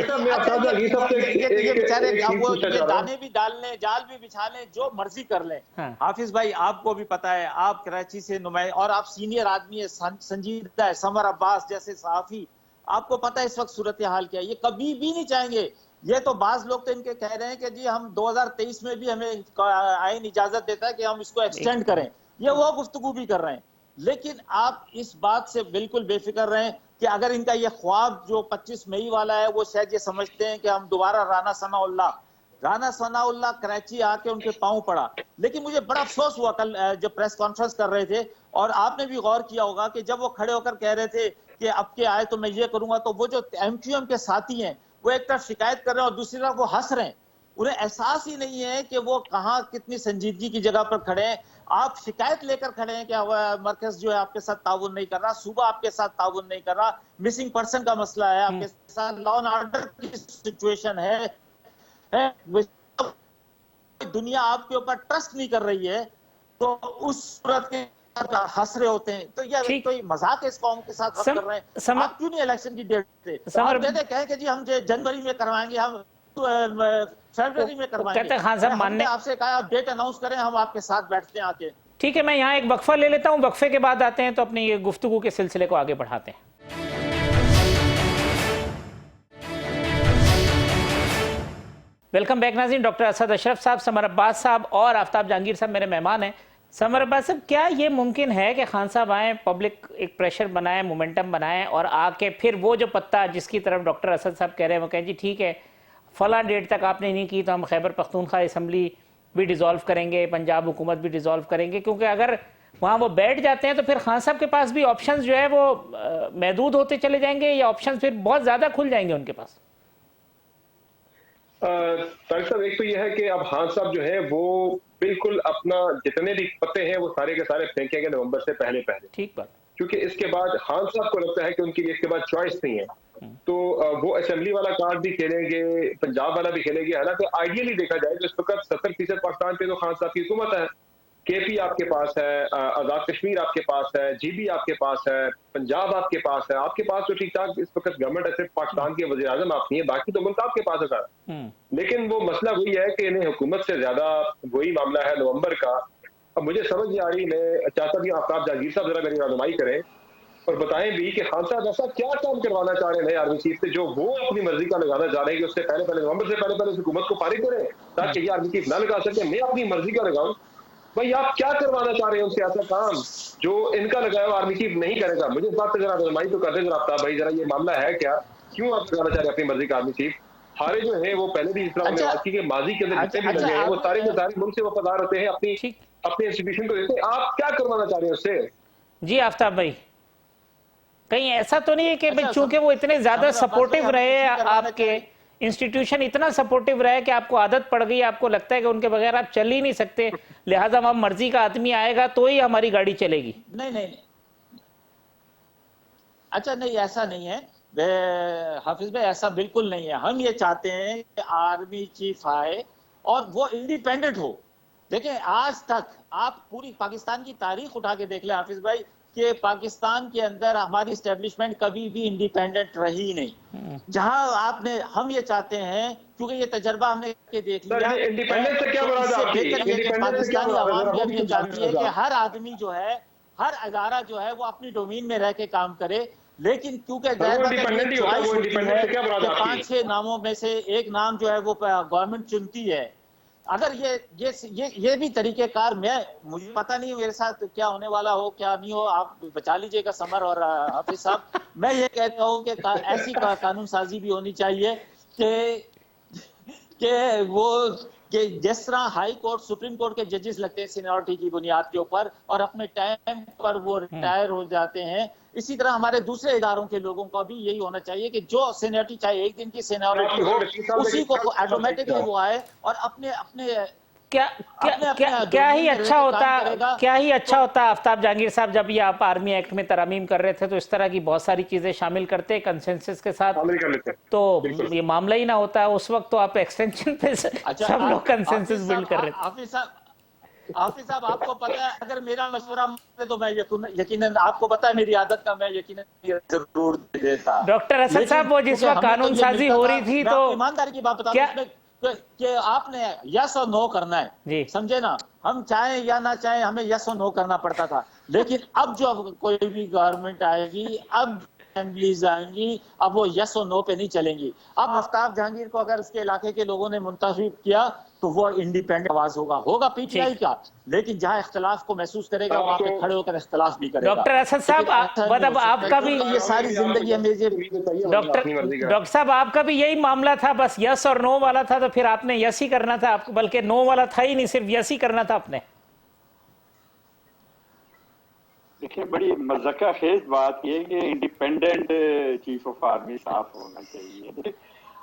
बेचारे वो ये दाने भी डाल लें, जाल भी बिछा लें, जो मर्जी कर लें। हाफिज भाई आपको भी पता है, आप कराची से नुमाइंदे और आप सीनियर आदमी है, संजीदा है, समर अब्बास जैसे सहाफी, आपको पता है इस वक्त सूरत हाल क्या है। ये कभी भी नहीं चाहेंगे, ये तो बाज लोग तो इनके कह रहे हैं कि जी हम 2023 में भी हमें आईन इजाजत देता है कि हम इसको एक्सटेंड करें, ये वो गुफ्तगू भी कर रहे हैं। लेकिन आप इस बात से बिल्कुल बेफिक्र रहें कि अगर इनका ये ख्वाब जो 25 मई वाला है, वो शायद ये समझते हैं कि हम दोबारा राना सनाउल्लाह कराची आके उनके पांव पड़ा। लेकिन मुझे बड़ा अफसोस हुआ कल जब प्रेस कॉन्फ्रेंस कर रहे थे, और आपने भी गौर किया होगा कि जब वो खड़े होकर कह रहे थे कि अब के आए तो मैं ये करूंगा, तो वो जो MQM के साथी हैं वो एक तरफ शिकायत कर रहे हैं और दूसरी तरफ वो हंस रहे हैं। उन्हें एहसास ही नहीं है कि वो कहां कितनी संजीदगी की जगह पर खड़े हैं। आप शिकायत लेकर खड़े हैं कि मरकज जो है आपके साथ ताउन नहीं कर रहा, सूबा आपके साथ ताउन नहीं कर रहा, मिसिंग पर्सन का मसला है आपके साथ, लॉ एंड ऑर्डर की सिचुएशन है, दुनिया आपके ऊपर ट्रस्ट नहीं कर रही है, तो उस सूरत के हंस रहे होते हैं। तो ये तो मजाक है इस कौम के साथ कर रहे हैं। आप क्यों नहीं इलेक्शन की डेट पे कहें कि जी हम जनवरी में करवाएंगे, हम फरवरी में करवाएंगे। कहते हैं खान साहब मानने आपसे कहा आप डेट अनाउंस करें, हम आपके साथ बैठते हैं आके। ठीक है, मैं यहाँ एक वक्फा ले लेता हूँ, वक्फे के बाद आते हैं तो अपनी ये गुफ्तगू के सिलसिले को आगे बढ़ाते हैं। वेलकम बैक नाज़रीन। डॉक्टर असद अशरफ साहब, समर अब्बास साहब और आफ्ताब जहांगीर साहब मेरे मेहमान हैं। समर अब्बास साहब, क्या ये मुमकिन है कि खान साहब आए, पब्लिक एक प्रेशर बनाए, मोमेंटम बनाए और आके फिर वो जो पत्ता जिसकी तरफ डॉक्टर असद साहब कह रहे हैं वो कहें जी ठीक है फला डेट तक आपने नहीं की तो हम खैबर पख्तूनख्वा असम्बली भी डिज़ोल्व करेंगे, पंजाब हुकूमत भी डिज़ोल्व करेंगे, क्योंकि अगर वहाँ वो बैठ जाते हैं तो फिर खान साहब के पास भी ऑप्शंस जो है वो महदूद होते चले जाएंगे, या ऑप्शंस फिर बहुत ज़्यादा खुल जाएंगे उनके पास? तारिक साहब, एक तो यह है कि अब खान साहब जो है वो बिल्कुल अपना जितने भी पत्ते हैं वो सारे के सारे फेंकेंगे नवंबर से पहले पहले। ठीक बात। क्योंकि इसके बाद खान साहब को लगता है कि उनकी इसके बाद चॉइस नहीं है, तो वो असेंबली वाला कार्ड भी खेलेंगे, पंजाब वाला भी खेलेंगे। हालांकि आइडियली देखा जाए तो इस वक्त 70% पाकिस्तान पे तो खान साहब की हुकूमत है। केपी आपके पास है, आजाद कश्मीर आपके पास है, जीबी आपके पास है, पंजाब आपके पास है। आपके पास तो ठीक ठाक इस वक्त गवर्नमेंट है, सिर्फ पाकिस्तान के वज़ीर आज़म आप नहीं है, बाकी तो मुल्क आपके पास है सारा। लेकिन वो मसला वही है कि इन्हें हुकूमत से ज्यादा वही मामला है नवंबर का। अब मुझे समझ नहीं आ रही, मैं चाहता भी आफ्ताब जहांगीर साहब जरा मेरी रहनुमाई करें और बताएं भी कि खान साहब ऐसा क्या काम करवाना चाह रहे हैं आर्मी चीफ से जो वो अपनी मर्जी का लगाना चाह रहे हैं कि उससे पहले पहले नवंबर से पहले पहले हुकूमत को फारिग करें ताकि ये आर्मी चीफ ना लगा सके, मैं अपनी मर्जी का लगाऊं। भाई आप क्या करवाना चाह रहे हैं उनसे ऐसा काम जो इनका लगाया हुआ आर्मी चीफ नहीं करेगा? मुझे इस बात पर जरा रहनुमाई तो कर दे जरा आफ्ताब भाई, जरा ये मामला है क्या, क्यों आप लगाना चाह रहे हैं अपनी मर्जी का आर्मी चीफ? हारे जो है वो पहले भी इस तरह हमने बात की कि माजी के अंदर जितने भी लगे हैं वो सारे के सारे मुल्क से वफादार होते हैं, अपने इंस्टीट्यूशन को देते हैं। आप क्या करवाना चाह रहे हैं उससे? जी आफ्ताब भाई, कहीं ऐसा तो नहीं है कि चूंकि वो इतने ज्यादा सपोर्टिव रहे, आपके इंस्टीट्यूशन इतना सपोर्टिव रहे कि आपको आदत पड़ गई, आपको लगता है कि उनके बगैर आप चल ही नहीं सकते, लिहाजा हम मर्जी का आदमी आएगा तो ही हमारी गाड़ी चलेगी? नहीं नहीं, अच्छा नहीं, ऐसा नहीं है हाफिज भाई, ऐसा बिल्कुल नहीं है। हम ये चाहते हैं कि आर्मी चीफ आए और वो इंडिपेंडेंट हो। देखें, आज तक आप पूरी पाकिस्तान की तारीख उठा के देख लें हाफिज भाई कि पाकिस्तान के अंदर हमारी एस्टेब्लिशमेंट कभी भी इंडिपेंडेंट रही नहीं। जहां आपने, हम ये चाहते हैं क्योंकि ये तजर्बा हमने के देख लिया, इंडिपेंडेंस से क्या मुराद है आपकी? पाकिस्तानी आवाम भी अब ये चाहती है कि हर आदमी जो है, हर अदारा जो है वो अपनी डोमेन में रह के काम करे। लेकिन क्योंकि 5-6 नामों में से एक नाम जो है वो गवर्नमेंट चुनती है, अगर ये भी तरीकेकार, मुझे पता नहीं मेरे साथ क्या होने वाला हो क्या नहीं हो, आप बचा लीजिएगा समर और हाफिज साहब। मैं ये कह रहा हूँ कि ऐसी कानून साजी भी होनी चाहिए कि वो कि जिस तरह हाई कोर्ट सुप्रीम कोर्ट के जजेस लगते हैं सीनियरिटी की बुनियाद के ऊपर और अपने टाइम पर वो रिटायर हो जाते हैं, इसी तरह हमारे दूसरे इदारों के लोगों का भी यही होना चाहिए कि जो सीनियरिटी, चाहे एक दिन की सीनियरिटी हो, उसी को ऑटोमेटिकली वो आए और अपने क्या ही अच्छा होता आफ्ताब जहांगीर साहब, जब ये आप आर्मी एक्ट में तरमीम कर रहे थे तो इस तरह की बहुत सारी चीजें शामिल करते कंसेंसस के साथ, तो ये मामला ही ना होता। उस वक्त तो आप एक्सटेंशन पे सब लोग कंसेंसस बिल्ड कर रहे थे। हाफिज साहब, आपको पता है अगर मेरा मशवरा माने तो मैं यकीनन, आपको पता है मेरी आदत का, मैं यकीनन जरूर देता। डॉक्टर असद साहब, वो जिस वक्त कानून साजी हो रही थी तो ईमानदारी की बात बता कि आपने यस और नो करना है, समझे ना? हम चाहे या ना चाहे हमें यस और नो करना पड़ता था। लेकिन अब जो कोई भी गवर्नमेंट आएगी, अब असेंबलीज आएंगी, अब वो यस और नो पे नहीं चलेंगी। अब आफ्ताब जहांगीर को अगर उसके इलाके के लोगों ने मुंतखब किया तो वो इंडिपेंडेंट आवाज होगा पीटीआई का, लेकिन जहां इख्तलाफ को महसूस करेगा वहां पे खड़े होकर इख्तलाफ भी करेगा। डॉक्टर असद साहब, मतलब आपका भी ये सारी जिंदगी डॉक्टर साहब आपका भी यही मामला था, बस यस और नो वाला था, तो फिर आपने यस ही करना था, आपको बल्कि नो वाला था ही नहीं, सिर्फ यस ही करना था आपने। देखिए, बड़ी मज़ाक़ खेज बात ये कि independent chief of army staff होना चाहिए।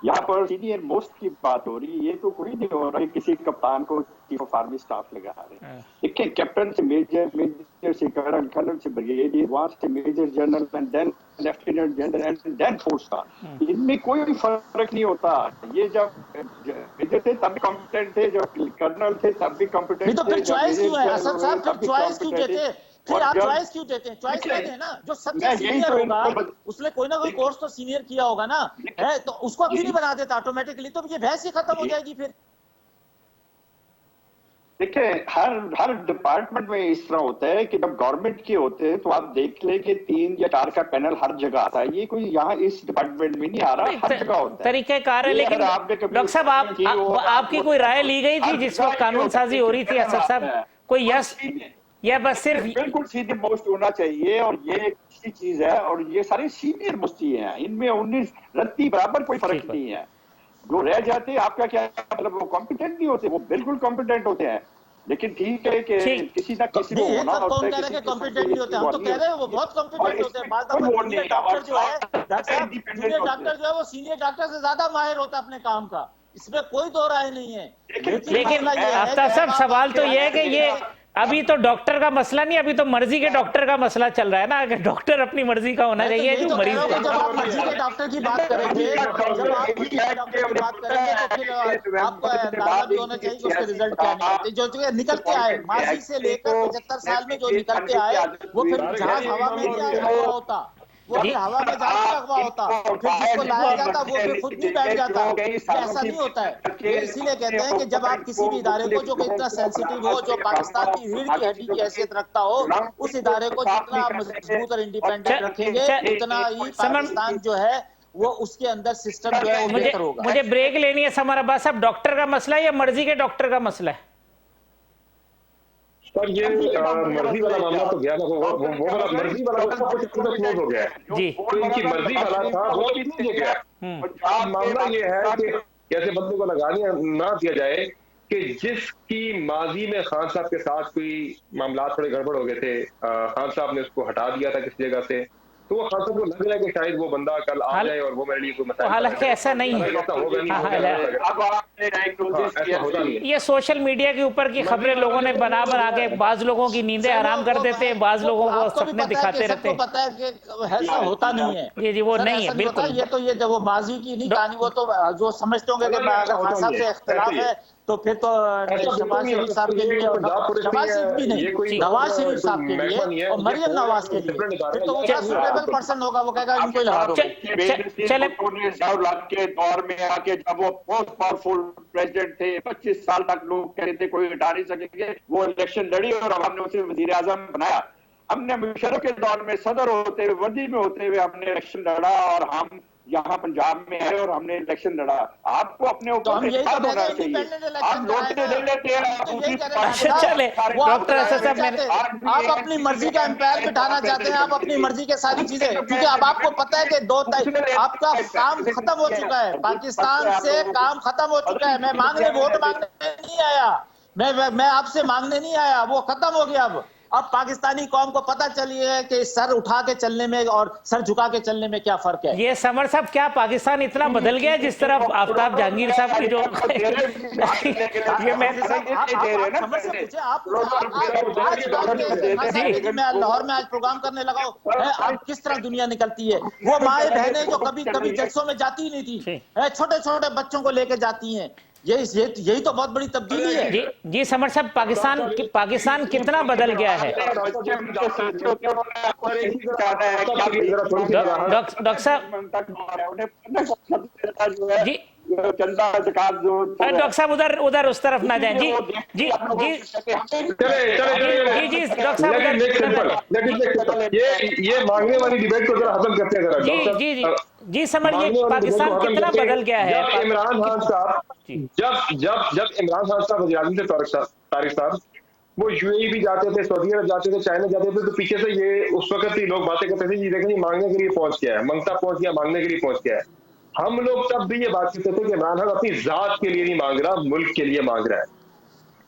यहाँ पर सीनियर मोस्ट की बात हो रही है, ये तो कोई नहीं हो रहा है किसी कप्तान को चीफ ऑफ आर्मी स्टाफ लगा रहे हैं। देखिए, कैप्टन से मेजर, मेजर से कर्नल, कर्नल से ब्रिगेडियर, वहां से major general and then lieutenant general and then 4 star, इनमें कोई फर्क नहीं होता। ये जब मेजर थे तब भी कॉम्पिटेंट थे, जब कर्नल थे तब भी कॉम्पिटेंट थे। तो फिर चॉइस क्यों है असद साहब? फिर चॉइस क्यों देते हैं? फिर आप चॉइस क्यों देते हैं? चॉइस देते हैं ना, जो सबसे सीनियर होगा उसने कोई ना कोई कोर्स तो सीनियर किया होगा ना, है तो उसको क्यों नहीं बना देता ऑटोमेटिकली? तो ये बहस ही खत्म हो जाएगी फिर। देखिए, हर डिपार्टमेंट में इस तरह होता है कि जब गवर्नमेंट के होते हैं तो आप देख ले कि 3 या 4 का पैनल हर जगह आता है। ये कोई यहाँ इस डिपार्टमेंट में नहीं आ रहा, हर जगह होता है, तरीकेकार है। लेकिन डॉक्टर साहब, आपकी कोई राय ली गई थी जिस वक्त कानून साजी हो रही थी असद साहब? कोई यस या बस सिर्फ बिल्कुल सीनियर मोस्ट होना चाहिए, और ये एक अच्छी चीज है, और ये सारी सीनियर मोस्ट ही है, इनमें 19 रत्ती बराबर कोई फर्क नहीं है। जो रह जाते हैं आपका क्या मतलब, वो कॉम्पिटेंट नहीं होते, वो बिल्कुल कॉम्पिटेंट होते हैं। लेकिन ठीक है कि किसी ना किसी को होना होता है। कौन कह रहा है कि कॉम्पिटेंट नहीं होते? हम तो कह रहे हैं वो बहुत कॉम्पिटेंट होते हैं। बाद में जूनियर डॉक्टर जो है, डॉक्टर साहब, जूनियर डॉक्टर जो है वो सीनियर डॉक्टर से ज्यादा माहिर होता है अपने काम का, इसमें कोई दो राय नहीं है। लेकिन आफ्ताब साहब, सवाल तो ये है कि ये अभी तो डॉक्टर का मसला नहीं, अभी तो मर्जी के डॉक्टर का मसला चल रहा है ना। अगर डॉक्टर अपनी मर्जी का होना चाहिए जो मरीज का। जब आप मर्जी के डॉक्टर की बात करेंगे, जब आप मर्जी के डॉक्टर की बात करेंगे तो फिर आपको अंदाजा भी होना चाहिए कि उसके रिजल्ट क्या निकलते, जो निकल के आए माजी से लेकर 75 साल में जो निकल के आए, वो फिर जहाज हवा में नहीं लगा होता, वो फिर हवा में जाके लगवा होता, और फिर जिसको लाया जाता वो फिर खुद भी बैठ जाता। ऐसा नहीं होता है। तो इसीलिए कहते हैं कि जब आप किसी भी इदारे को जो इतना सेंसिटिव हो, जो पाकिस्तान की रीढ़ की हड्डी की हैसियत रखता हो, उस इदारे को जितना मजबूत और इंडिपेंडेंट रखेंगे उतना ही पाकिस्तान जो है वो उसके अंदर सिस्टम जो है वो बेहतर होगा। मुझे ब्रेक लेनी है समर अब्बास साहब। डॉक्टर का मसला है या मर्जी के डॉक्टर का मसला है? पर ये मर्जी वाला मामला तो गया ना, वो वाला मर्जी वाला क्लोज हो गया है जी। तो इनकी मर्जी वाला था वो क्लोज हो गया। अब मामला ये है कि कैसे बंदे को लगाने ना दिया जाए कि जिसकी माजी में खान साहब के साथ कोई मामला थोड़े गड़बड़ हो गए थे, खान साहब ने उसको हटा दिया था किसी जगह से, तो वो खान साहब को लग रहा है कि शायद वो बंदा कल आ जाए और वो मेरे लिए कोई मसला। हालांकि ऐसा नहीं है। ये सोशल मीडिया के ऊपर की खबरें लोगों ने बना के बाज लोगों की नींदें आराम कर देते हैं, बाज लोगों को सपने दिखाते रहते हैं। पता है कि ऐसा होता नहीं है। जी वो नहीं है बिल्कुल। ये तो ये जब वो बाजी की नहीं कहानी, वो तो जो समझते होंगे कि अगर खान साहब से इख्तिलाफ है तो फिर तो शहबाज शरीफ साहब के लिए, शहबाज शरीफ भी नहीं, नवाज शरीफ साहब के लिए और मरियम नवाज के लिए, फिर तो वो क्या सुटेबल पर्सन होगा, वो कहेगा इनको ही लगा दो। चले के दौर में आके जब वो बहुत पावरफुल प्रेसिडेंट थे, 25 साल तक लोग कहते थे कोई हटा नहीं सकेंगे, वो इलेक्शन लड़ी और हमने उसे वजीर आजम बनाया। हमने मुशर्रफ के दौर में सदर होते हुए, वर्दी में होते हुए हमने इलेक्शन लड़ा और हम यहाँ पंजाब में है और हमने इलेक्शन लड़ा। आपको अपने ऊपर होना चाहिए। आप लौटने दे लेते हैं। चले डॉक्टर असद साहब, आप अपनी मर्जी का एम्पायर बिठाना चाहते हैं, आप अपनी मर्जी के सारी चीजें, क्योंकि अब आपको पता है कि 2 तारीख आपका काम खत्म हो चुका है, पाकिस्तान से काम खत्म हो चुका है। मैं वोट मांगने नहीं आया, मैं आपसे मांगने नहीं आया, वो खत्म हो गया। अब पाकिस्तानी कौम को पता चली है कि सर उठा के चलने में और सर झुका के चलने में क्या फर्क है। ये समर साहब, क्या पाकिस्तान इतना बदल गया जिस तरफ आफ्ताब जहांगीर साहब की जो ये मैं लाहौर में आज प्रोग्राम करने लगा हूँ, अब किस तरह दुनिया निकलती है। वो माए बहनें जो कभी कभी जलसों में जाती ही नहीं थी, छोटे छोटे बच्चों को लेकर जाती हैं। यही तो बहुत बड़ी तब्दीली है। जी समर साहब, पाकिस्तान कितना बदल गया है? डॉक्टर साहब जी, डॉक्टर साहब उधर उस तरफ ना जाए। जी जी जी जी डॉक्टर साहब ये मांगने वाली डिबेट को जरा खत्म करते हैं। जी जी जी जी समर, ये पाकिस्तान कितना बदल गया है। इमरान खान साहब जब इमरान खान साहब वज़ीर आज़म थे, तारिक साहब, वो यूएई भी जाते थे, सऊदी अरब जाते थे, चाइना जाते थे, तो पीछे से ये उस वक्त ही लोग बातें करते थे, ये देखें मांगने के लिए पहुंच गया है, मंगता पहुंच गया, मांगने के लिए पहुंच गया है। हम लोग तब भी ये बात करते थे कि इमरान खान अपनी जात के लिए नहीं मांग रहा, मुल्क के लिए मांग रहा है।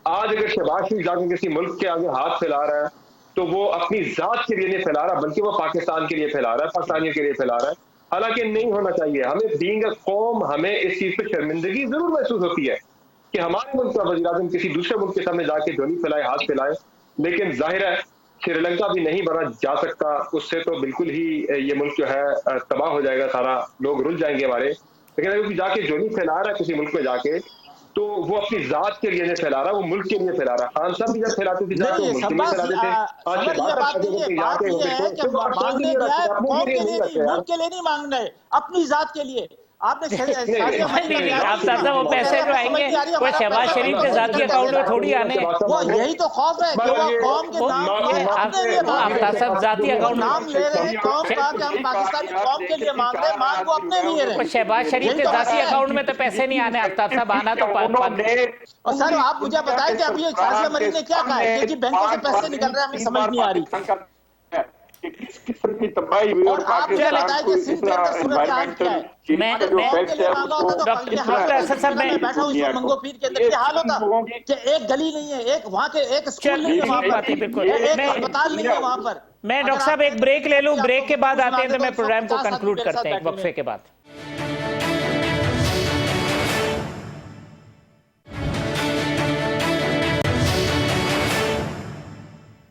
आज अगर शहबाज शरीफ जाकर किसी मुल्क के आगे हाथ फैला रहा है तो वो अपनी जात के लिए नहीं फैला रहा, बल्कि वो पाकिस्तान के लिए फैला रहा है, पाकिस्तानियों के लिए फैला रहा है। हालांकि नहीं होना चाहिए। हमें बीइंग अ कौम, हमें इस चीज पर शर्मिंदगी जरूर महसूस होती है कि हमारे मुल्क का वज़ीर आज़म किसी दूसरे मुल्क के सामने जाके झोली फैलाए, हाथ फैलाए, लेकिन जाहिर है श्रीलंका भी नहीं बना जा सकता, उससे तो बिल्कुल ही ये मुल्क जो है तबाह हो जाएगा, सारा लोग रुल जाएंगे हमारे। लेकिन अगर जाके झोली फैला रहा है किसी मुल्क में जाके, तो वो अपनी जात के लिए नहीं फैला रहा, वो मुल्क के लिए फैला रहा। खान साहब भी जब फैलाते थे जाके मुल्क के लिए फैलाते थे। मुल्क के लिए नहीं मांगना है, अपनी जात के लिए। आपने आप साहब वो पैसे जो आएंगे वो शहबाज शरीफ के जाती अकाउंट में थोड़ी आने, वो यही तो खौफ है कि वो कौम के आफ्ताब साहब जाती अकाउंट नाम ले रहे हैं कौम का कि हम पाकिस्तानी कौम के लिए मांग रहे हैं, मांग वो अपने लिए रहे। शहबाज शरीफ के जाती अकाउंट में तो पैसे नहीं आने आफ्ताब साहब, आना तो और सर आप मुझे बताएं कि अभी फाजिल मरीज ने क्या कहा है कि जी बैंकों से पैसे निकल रहे हैं, हमें समझ नहीं आ रही। कि किस किस्म की तबाही हुई और पाकिस्तान को इस तरह एनवायरमेंटल चेंज का जो इफेक्ट है उसको डॉक्टर असद साहब मैं बैठा हूँ इसमें मंगो पीर के अंदर क्या हाल होता कि एक गली नहीं है, एक वहाँ के एक स्कूल नहीं है, वहाँ पर बिल्कुल एक अस्पताल नहीं है वहाँ पर। मैं डॉक्टर साहब एक ब्रेक ले लूं, ब्रेक के बाद आते हैं तो मैं प्रोग्राम को कंक्लूड करते हैं वक्फे के बाद।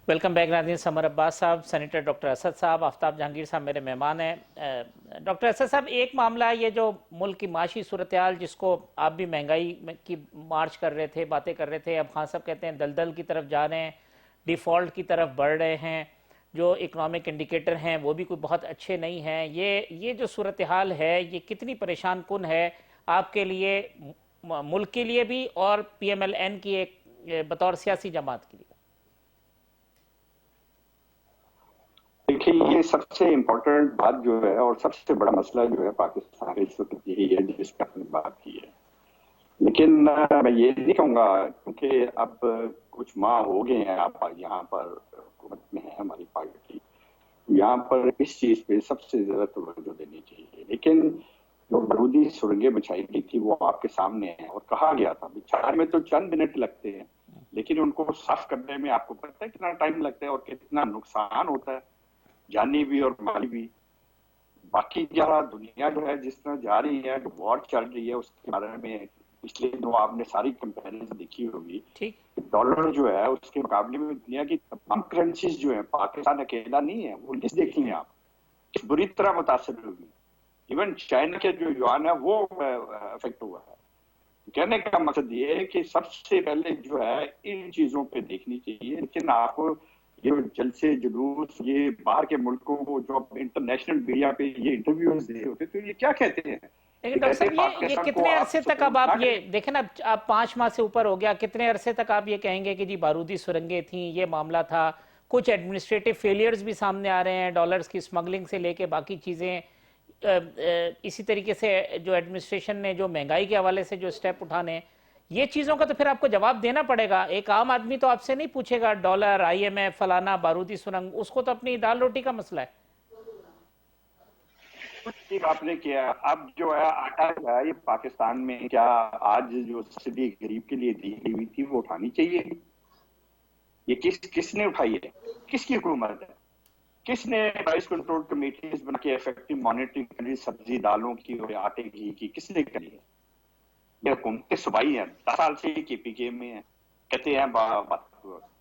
वेलकम बैक नाज़रीन। समर अब्बास साहब, सेनेटर डॉक्टर असद साहब, आफ्ताब जहांगीर साहब मेरे मेहमान हैं। डॉक्टर असद साहब, एक मामला है ये जो मुल्क की माशी सूरत हाल, जिसको आप भी महंगाई की मार्च कर रहे थे, बातें कर रहे थे, अब खान साहब कहते हैं दलदल की तरफ जा रहे हैं, डिफ़ॉल्ट की तरफ बढ़ रहे हैं, जो इकनॉमिक इंडिकेटर हैं वो भी कोई बहुत अच्छे नहीं हैं। ये जो सूरत हाल है ये कितनी परेशान कुन है आपके लिए, मुल्क के लिए भी और PMLN की एक बतौर सियासी जमात के लिए? देखिए, ये सबसे इम्पोर्टेंट बात जो है और सबसे बड़ा मसला जो है पाकिस्तान इस वक्त यही है जिस पर आपने बात की है। लेकिन मैं ये नहीं कहूँगा, क्योंकि अब कुछ माह हो गए हैं आप यहाँ पर हुकूमत में है हमारी पार्टी, यहाँ पर इस चीज़ पे सबसे ज़्यादा तवज्जो देनी चाहिए। लेकिन जो बारूदी सुरंगें बिछाई गई थी वो आपके सामने है और कहा गया था बिछाने में तो चंद मिनट लगते हैं, लेकिन उनको साफ करने में आपको पता है कितना टाइम लगता है और कितना नुकसान होता है, जानी भी और माली भी। बाकी जहाँ दुनिया जो है जिस तरह जा रही है, जो वॉर चल रही है, उसके बारे में पिछले दिनों आपने सारी कंपैरिजन देखी होगी। डॉलर जो है उसके मुकाबले में दुनिया की तमाम करेंसीज जो है, पाकिस्तान अकेला नहीं है, वो लिस्ट देख लें आप, किस बुरी तरह मुतासर होगी। इवन चाइना के जो युआन है वो अफेक्ट हुआ है। कहने का मकसद ये है कि सबसे पहले जो है इन चीजों पे देखनी चाहिए। लेकिन आपको ये जलसे जुलूस, ये बाहर के मुल्कों को जो इंटरनेशनल मीडिया पे ये इंटरव्यूज दे होते तो ये क्या कहते हैं? लेकिन डॉक्टर साहब ये कितने अरसे तक, अब आप ये देखें ना, आप 5 माह से ऊपर हो गया, कितने अरसे तक आप ये कहेंगे कि जी बारूदी सुरंगें थी, ये मामला था? कुछ एडमिनिस्ट्रेटिव फेलियर्स भी सामने आ रहे हैं, डॉलर्स की स्मगलिंग से लेके बाकी चीज़ें। इसी तरीके से जो एडमिनिस्ट्रेशन ने जो महंगाई के हवाले से जो स्टेप उठाने, ये चीज़ों का तो फिर आपको जवाब देना पड़ेगा। एक आम आदमी तो आपसे नहीं पूछेगा डॉलर, IMF, फलाना, बारूदी सुरंग, उसको तो अपनी दाल रोटी का मसला है। ठीक आपने किया। अब जो है आटा जो है ये पाकिस्तान में क्या आज जो सब्सिडी गरीब के लिए दी हुई थी वो उठानी चाहिए? ये किसने उठाई है? किसकी हुकूमत है? किसने प्राइस कंट्रोल कमेटीज बना के इफेक्टिव मॉनिटरिंग सब्जी दालों की और आटे घी की किसने करी है? ये हुकूमत सूबाई है, 10 साल से KPK में है, कहते हैं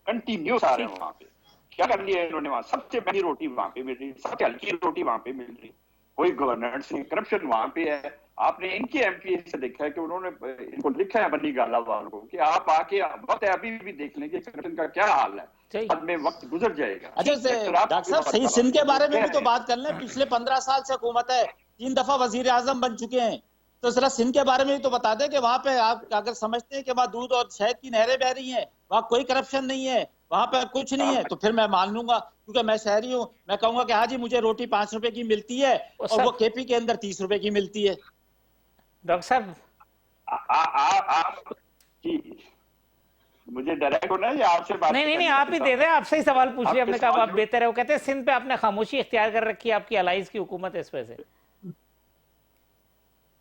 कंटिन्यूस आ रहे हैं वहां पे। क्या कर लिया इन्होंने? वहां सबसे महंगी रोटी वहां पे मिल रही, सबसे हल्की रोटी वहां पे मिल रही, कोई गवर्नेंस नहीं, करप्शन वहां पे है। आपने इनके MP से देखा है कि उन्होंने इनको लिखा है बनी गाला वालों को कि आप आके वक्त अभी भी देख लेंगे करप्शन का क्या हाल है, बाद में वक्त गुजर जाएगा। अच्छा डॉक्टर साहब, सही सिंध के बारे में भी तो बात कर लें। पिछले 15 साल से हुकूमत है, 3 दफा वजीर आजम बन चुके हैं, तो जरा सिंध के बारे में भी तो बता दें कि वहाँ पे आप अगर समझते हैं कि वहाँ दूध और शहद की नहरें बह रही हैं, वहाँ कोई करप्शन नहीं है, वहाँ पर कुछ नहीं है, तो फिर मैं मान लूंगा, क्योंकि मैं शहरी हूँ। मैं कहूंगा कि हाँ जी मुझे रोटी 5 रुपए की मिलती है और वो KP के अंदर 30 रुपए की मिलती है। डॉक्टर साहब मुझे डायरेक्ट होना है या आपसे बात? नहीं, आप ही दे रहे हैं, आपसे ही सवाल पूछ लिया हमने, कहा आप बेहतर है। वो कहते हैं सिंध पे आपने खामोशी इख्तियार कर रखी है, आपकी अलाइज की हुकूमत है इस वजह से।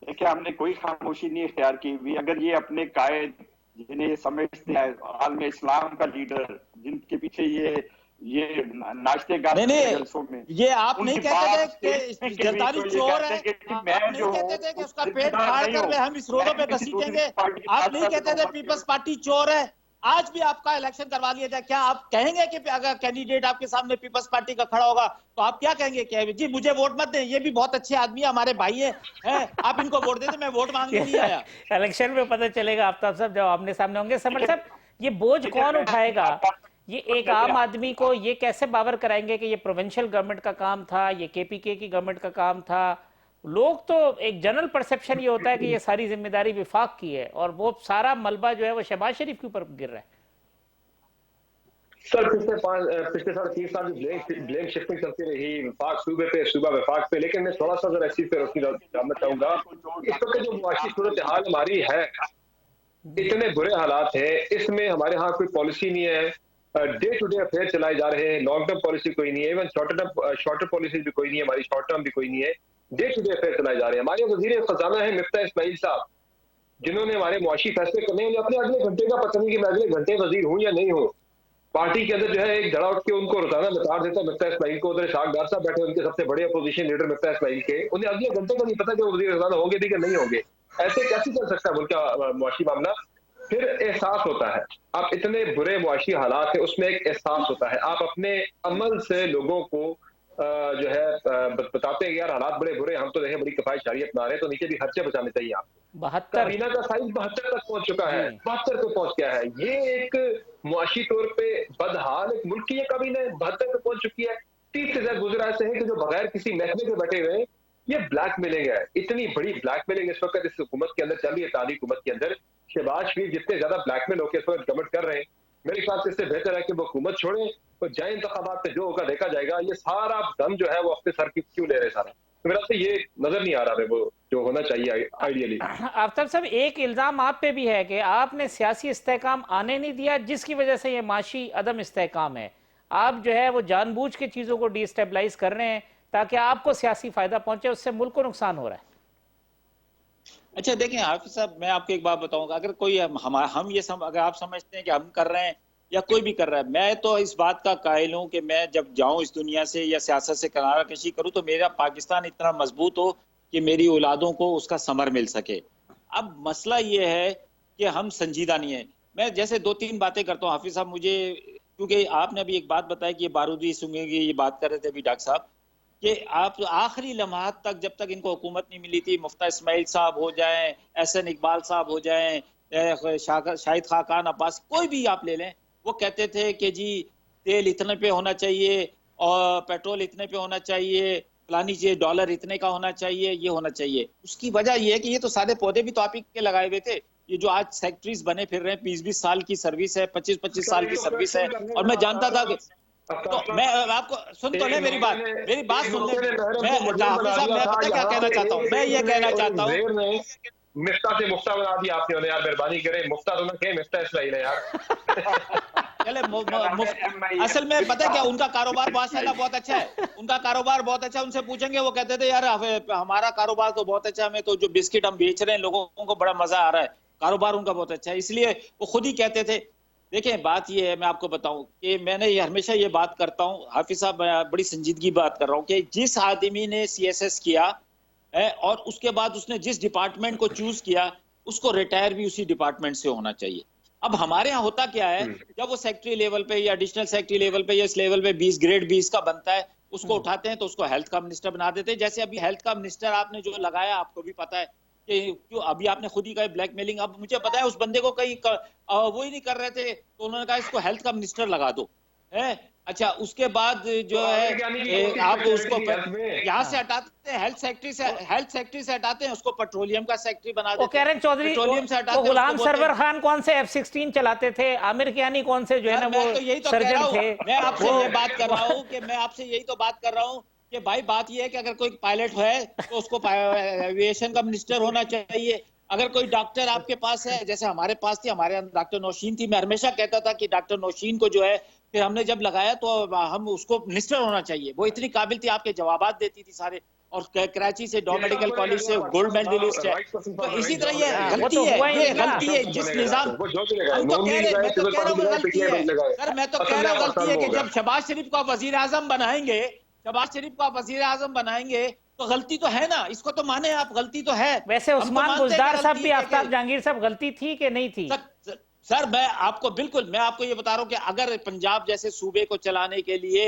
देखिए, हमने कोई खामोशी नहीं इख्तियार की हुई। अगर ये अपने कायद जिन्हें ये समझते हैं आलम इस्लाम का लीडर, जिनके पीछे ये नाश्ते गाते जलसों में, ये आप नहीं कहते थे कि जरदारी चोर है? आप नहीं कहते थे कि उसका पेट फाड़ कर हम इस रोडों पे घसीटेंगे? आप नहीं कहते थे पीपल्स पार्टी चोर है? आज भी आपका इलेक्शन करवा लिया जाए, क्या आप कहेंगे कि अगर कैंडिडेट आपके सामने पीपल्स पार्टी का खड़ा होगा तो आप क्या कहेंगे कि जी मुझे वोट मत दें, ये भी बहुत अच्छे आदमी है, हमारे भाई हैं, आप इनको वोट दे दें, मैं वोट मांगने नहीं आया? इलेक्शन में पता चलेगा आफ्ताब साहब, जब आमने सामने होंगे। समर साहब, ये बोझ कौन उठाएगा? ये एक आम आदमी को ये कैसे बावर कराएंगे कि ये प्रोविंशियल गवर्नमेंट का काम था, ये KPK की गवर्नमेंट का काम था? लोग तो एक जनरल परसेप्शन ये होता है कि ये सारी जिम्मेदारी विफाक की है और वो सारा मलबा जो है वो शहबाज शरीफ के ऊपर गिर रहा है। सर पिछले 3.5 साल ब्लेम शिफ्टिंग चलती रही विफाक सूबे पे, सूबा विफाक पे। लेकिन मैं थोड़ा सा जरा इसी पे रोशनी डालना चाहूंगा। इस वक्त जो मुआशी सूरत हाल हमारी है, इतने बुरे हालात है, इसमें हमारे यहाँ कोई पॉलिसी नहीं है, डे टू डे अफेयर चलाए जा रहे हैं, लॉन्ग टर्म पॉलिसी कोई नहीं है, इवन शॉर्टर पॉलिसी भी कोई नहीं है, हमारी शॉर्ट टर्म भी कोई नहीं है, डे टू डे अफेयर चलाए जा रहे हैं। हमारे वजीर खजाना है मिफ्ता इस्माइल साहब, जिन्होंने हमारे मुआशी फैसले करने हैं, अपने अगले घंटे का पता नहीं कि मैं अगले घंटे वजीर हूं या नहीं हूं। पार्टी के अंदर जो है एक धड़ा उठ के उनको रोजाना बता देता मिफ्ता इस्माइल को, उधर शाह डार साहब बैठे उनके सबसे बड़े अपोजिशन लीडर मिफ्ता इस्माइल के, उन्हें अगले घंटे का नहीं पता कि वो वजीर खजाना होंगे भी कि नहीं होंगे। ऐसे कैसे चल सकता है उनका मुआशी मामला? फिर एहसास होता है, आप इतने बुरे मुआशी हालात है उसमें एक एहसास होता है, आप अपने अमल से लोगों को जो है बताते हैं यार हालात बड़े बुरे, हम तो देखें बड़ी किफायत शरीयत बना रहे हैं, तो नीचे भी खर्चे बचाने चाहिए आपको। 72 काबीना का साइज 72 तक पहुंच चुका है, 72 पे पहुंच गया है। ये एक मुआशी तौर पे बदहाल एक मुल्क की ये काबीना है, 72 पे पहुंच चुकी है। 30 से ज्यादा गुजरा ऐसे है कि जो बगैर किसी महकमे के बैठे हुए हैं। ये ब्लैक मेलिंग है, इतनी बड़ी ब्लैक मेलिंग इस वक्त इस हुकूमत के अंदर चल रही है, ताली हुकूमत के अंदर। शहबाज शरीफ जितने ज्यादा ब्लैकमेल होकर इस वक्त गवर्नमेंट कर रहे हैं, मेरे ख्याल से इससे बेहतर है कि वो हुकूमत छोड़े तो जाए इंतखाबात पे जो होगा देखा जाएगा। ये सारा दम जो है वो अपने सर की क्यों ले रहे सारा, तो मेरा से ये नजर नहीं आ रहा है वो जो होना चाहिए आइडियली। आफ्ताब साहब, एक इल्जाम आप पे भी है कि आपने सियासी इस्तेहकाम आने नहीं दिया, जिसकी वजह से ये माशी अदम इस्तेहकाम है। आप जो है वो जानबूझ के चीजों को डिस्टेबलाइज कर रहे हैं ताकि आपको सियासी फायदा पहुंचे, उससे मुल्क को नुकसान हो रहा है। अच्छा देखें हाफिज साहब, मैं आपको एक बात बताऊंगा, अगर कोई हम ये अगर आप समझते हैं कि हम कर रहे हैं या कोई भी कर रहा है, मैं तो इस बात का कायल हूं कि मैं जब जाऊं इस दुनिया से या सियासत से किनारा कशी करूं तो मेरा पाकिस्तान इतना मजबूत हो कि मेरी औलादों को उसका समर मिल सके। अब मसला ये है कि हम संजीदा नहीं है। मैं जैसे 2-3 बातें करता हूँ हाफिज साहब, मुझे क्योंकि आपने अभी एक बात बताई कि ये बारूदी सूंघेंगे, ये बात कर रहे थे अभी डॉक्टर साहब कि आप आखिरी लम्हात तक जब तक इनको हुकूमत नहीं मिली थी, मुफ्ता इस्माइल साहब हो जाएं, एहसन इकबाल साहब हो जाएं, शाहिद खाकान अब्बास, कोई भी आप ले लें, वो कहते थे कि जी तेल इतने पे होना चाहिए और पेट्रोल इतने पे होना चाहिए, फलानी चीज डॉलर इतने का होना चाहिए, ये होना चाहिए। उसकी वजह ये है कि ये तो सारे पौधे भी तो आप ही के लगाए हुए थे। ये जो आज सेक्रेटरीज बने फिर रहे हैं, 20-20 साल की सर्विस है, 25-25 साल की सर्विस है, और मैं जानता था कि तो मैं आपको सुन तो ले मेरी बात सुन ले। मैं हाफिज साहब, मैं पता क्या कहना चाहता हूँ, मैं ये कहना चाहता हूँ मिफ्ता से मुफ्ता बना दिया आपने उन्हें यार, मेहरबानी करें, मुफ्ता तो ना कहे मिफ्ता इस्माइल है यार। चले असल में पता है क्या, उनका कारोबार माशाल्लाह बहुत अच्छा है, उनका कारोबार बहुत अच्छा। उनसे पूछेंगे वो कहते थे यार हमारा कारोबार तो बहुत अच्छा है, हमें तो जो बिस्किट हम बेच रहे हैं लोगों को बड़ा मजा आ रहा है, कारोबार उनका बहुत अच्छा है, इसलिए वो खुद ही कहते थे। देखें बात ये है, मैं आपको बताऊं कि मैंने हमेशा ये बात करता हूं हाफिज साहब, मैं बड़ी संजीदगी बात कर रहा हूं कि जिस आदमी ने CSS किया है और उसके बाद उसने जिस डिपार्टमेंट को चूज किया उसको रिटायर भी उसी डिपार्टमेंट से होना चाहिए। अब हमारे यहाँ होता क्या है, जब वो सेक्रेटरी लेवल पे या एडिशनल सेक्रेटरी लेवल पे या इस लेवल पे 20 ग्रेड 20 का बनता है, उसको उठाते हैं तो उसको हेल्थ का मिनिस्टर बना देते हैं। जैसे अभी हेल्थ का मिनिस्टर आपने जो लगाया, आपको भी पता है कि क्यों, अभी आपने खुद ही कहा ब्लैकमेलिंग। अब मुझे पता है उस बंदे को कहीं वो ही नहीं कर रहे थे तो उन्होंने कहा इसको हेल्थ का मिनिस्टर लगा दो है। अच्छा उसके बाद जो है आप उसको यहाँ से हटाते हैं, हेल्थ सेक्रेटरी से हटाते हैं, उसको पेट्रोलियम का सेक्रेटरी बना देते हैं। कह रहे हैं चौधरी पेट्रोलियम से हटाते हैं, गुलाम सरवर खान कौन से F-16 चलाते थे, आमिर कियानी कौन से जो है ना वो सर्जन थे। मैं आपसे ये बात कर रहा हूँ कि मैं आपसे यही तो बात कर रहा हूँ कि भाई बात ये है कि अगर कोई पायलट है तो उसको एविएशन का मिनिस्टर होना चाहिए। अगर कोई डॉक्टर आपके पास है, जैसे हमारे पास थी, हमारे डॉक्टर नौशीन थी, मैं हमेशा कहता था कि डॉक्टर नौशीन को जो है फिर हमने जब लगाया तो हम उसको मिनिस्टर होना चाहिए, वो इतनी काबिल थी, आपके जवाबात देती थी सारे, और कराची से डॉ मेडिकल कॉलेज से गोल्ड मेडलिस्ट है। तो इसी तरह ये गलती है, ये गलती है जिस निजाम हम तो कह रहे, मैं तो कह रहा हूँ गलती है सर, मैं तो कह रहा हूँ गलती है कि जब शहबाज शरीफ को आप वजीर आजम बनाएंगे, शहबाज शरीफ को आप वजीर आजम बनाएंगे तो गलती तो है ना, इसको तो माने आप, गलती तो है। वैसे उस्मान बुजदार साहब भी, आफ्ताब जहांगीर साहब, गलती थी कि नहीं थी? सर मैं आपको बिल्कुल, मैं आपको ये बता रहा हूं कि अगर पंजाब जैसे सूबे को चलाने के लिए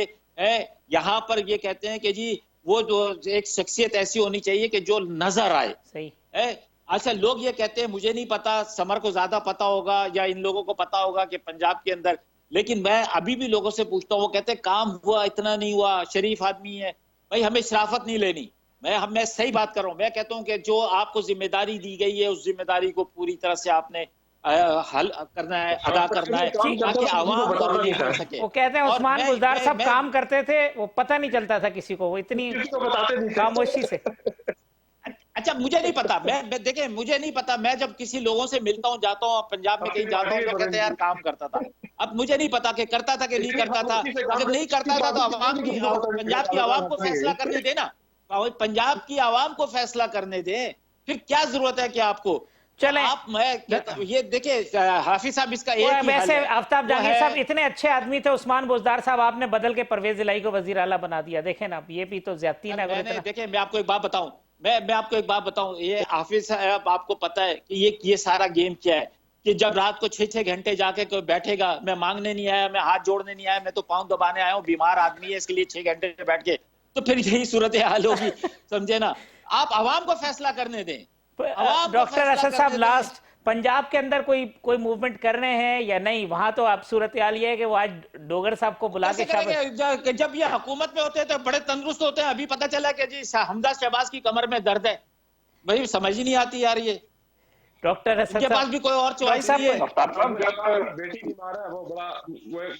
यहाँ पर ये कहते हैं कि जी वो जो एक शख्सियत ऐसी होनी चाहिए कि जो नजर आए। सही है। अच्छा लोग ये कहते हैं, मुझे नहीं पता, समर को ज्यादा पता होगा या इन लोगों को पता होगा कि पंजाब के अंदर, लेकिन मैं अभी भी लोगों से पूछता हूँ, वो कहते हैं काम हुआ, इतना नहीं हुआ, शरीफ आदमी है। भाई हमें शराफत नहीं लेनी, मैं सही बात कर रहा हूँ। मैं कहता हूँ कि जो आपको जिम्मेदारी दी गई है उस जिम्मेदारी को पूरी तरह से आपने हल करना है, अदा करना है ताकि आवाम को रिलीफ हो सके। वो कहते हैं उस्मान बुजदार साहब काम करते थे, वो पता नहीं चलता था किसी को, वो इतनी खामोशी से। अच्छा मुझे नहीं पता, मैं देखें मुझे नहीं पता, मैं जब किसी लोगों से मिलता हूँ, जाता हूँ पंजाब में कहीं जाता हूँ तो कहते हैं यार काम करता था। अब मुझे नहीं पता कि करता था कि नहीं करता था। अगर नहीं करता था तो आवाम की, पंजाब की आवाम को फैसला करने देना, पंजाब की आवाम को फैसला करने दे। फिर क्या जरूरत है कि आपको चले आप, मैं ये देखिए हाफिज साहब, इसका एक ही वैसे हल है, आफ्ताब वो जहांगीर है- साहब इतने अच्छे आदमी थे, उस्मान बुज़दार साहब आपने बदल के परवेज इलाही को वजीर आला बना दिया। देखें ना, ये भी तो ज्यादती है ना। अगर मैंने इतना देखिए, मैं आपको एक बात बताऊं, मैं आपको एक बात बताऊं, ये हाफिज साहब आपको पता है कि ये सारा गेम क्या है, कि जब रात को 6-6 घंटे जाके कोई बैठेगा, मैं मांगने नहीं आया, मैं हाथ जोड़ने नहीं आया, मैं तो पांव दबाने आया हूं, बीमार आदमी है इसके लिए 6 घंटे बैठ के, तो फिर यही सूरत हाल होगी। समझे ना, आप आवाम को फैसला करने दें। डॉक्टर असद साहब, लास्ट पंजाब के अंदर कोई मूवमेंट कर रहे हैं या नहीं? वहां तो अब सूरत हाल ये है कि वो आज डोगर साहब को बुला के जब ये हुकूमत में होते हैं तो बड़े तंदुरुस्त होते हैं। अभी पता चला कि जी हमजा शहबाज की कमर में दर्द है। भाई समझ ही नहीं आती यार, ये डॉक्टर असद के पास भी कोई और चॉइस नहीं है। बेटी बीमार है, वो बड़ा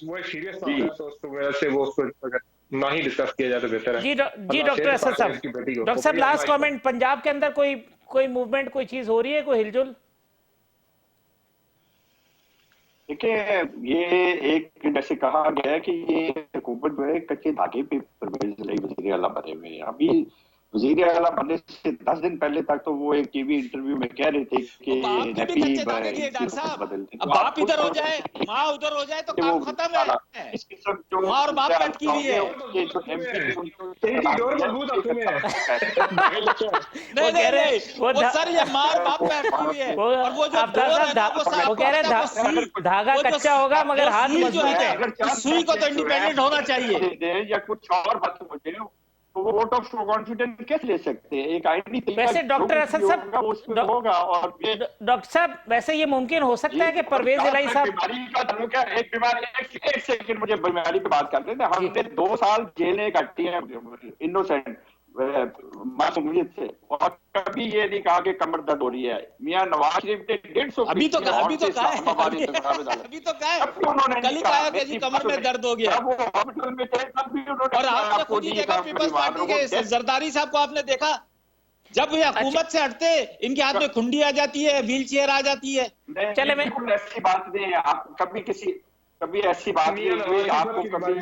वो सीरियस मामला है, तो उसकी वजह से वो उसको ना ही डिस्कस किया जाए तो बेहतर है। जी डॉक्टर असद साहब, डॉक्टर साहब लास्ट कमेंट, पंजाब के अंदर कोई मूवमेंट, कोई चीज हो रही है, कोई हिलजुल? देखिए, ये एक जैसे कहा गया है कि ये हुकूमत जो है कच्चे धागे पे परवेज इलाही वज़ीर आला बने हुए हैं। अभी वज़ीर आला बनने से 10 दिन पहले तक तो वो एक टीवी इंटरव्यू में कह रहे थे कि बाप इधर हो जाए, माँ उधर हो जाए तो काम खत्म है। माँ और बाप अटकी हुई है। नहीं, वो सर ये माँ और बाप में अटकी हुई है। और वो जो वो कह रहे धागा कच्चा होगा मगर हाथ मजबूत है। सुई को तो इंडिपेंडेंट होना चाहिए या कुछ और बात मुझे, तो वो वोट ऑफ कॉन्फिडेंस कैसे ले सकते हैं? एक आईनी वैसे डॉक्टर असद साहब होगा। और डॉक्टर साहब, वैसे ये मुमकिन हो सकता है कि परवेज इलाही साहब, बीमारी का ताल्लुक है, एक बीमारी, एक सेकंड मुझे बीमारी पे बात करते थे। हमने 2 साल जेलें काटी हैं इनोसेंट मासूमियत से, और कभी ये नहीं कहा कि कमर दर्द हो रही है। मियां नवाज शरीफ ने 150 अभी तो कहा है कल ही कहा कि जी कमर में दर्द हो गया। वो हॉस्पिटल में थे तब भी उन्होंने, और आपने खुद ही देखा पीपल्स पार्टी के जरदारी साहब को आपने देखा, जब ये हुकूमत से हटते इनके हाथ में खुंडी आ जाती है, व्हील चेयर आ जाती है। चले, मैं ऐसी बात नहीं है, आप कभी ऐसी बात नहीं हुई आपको कभी।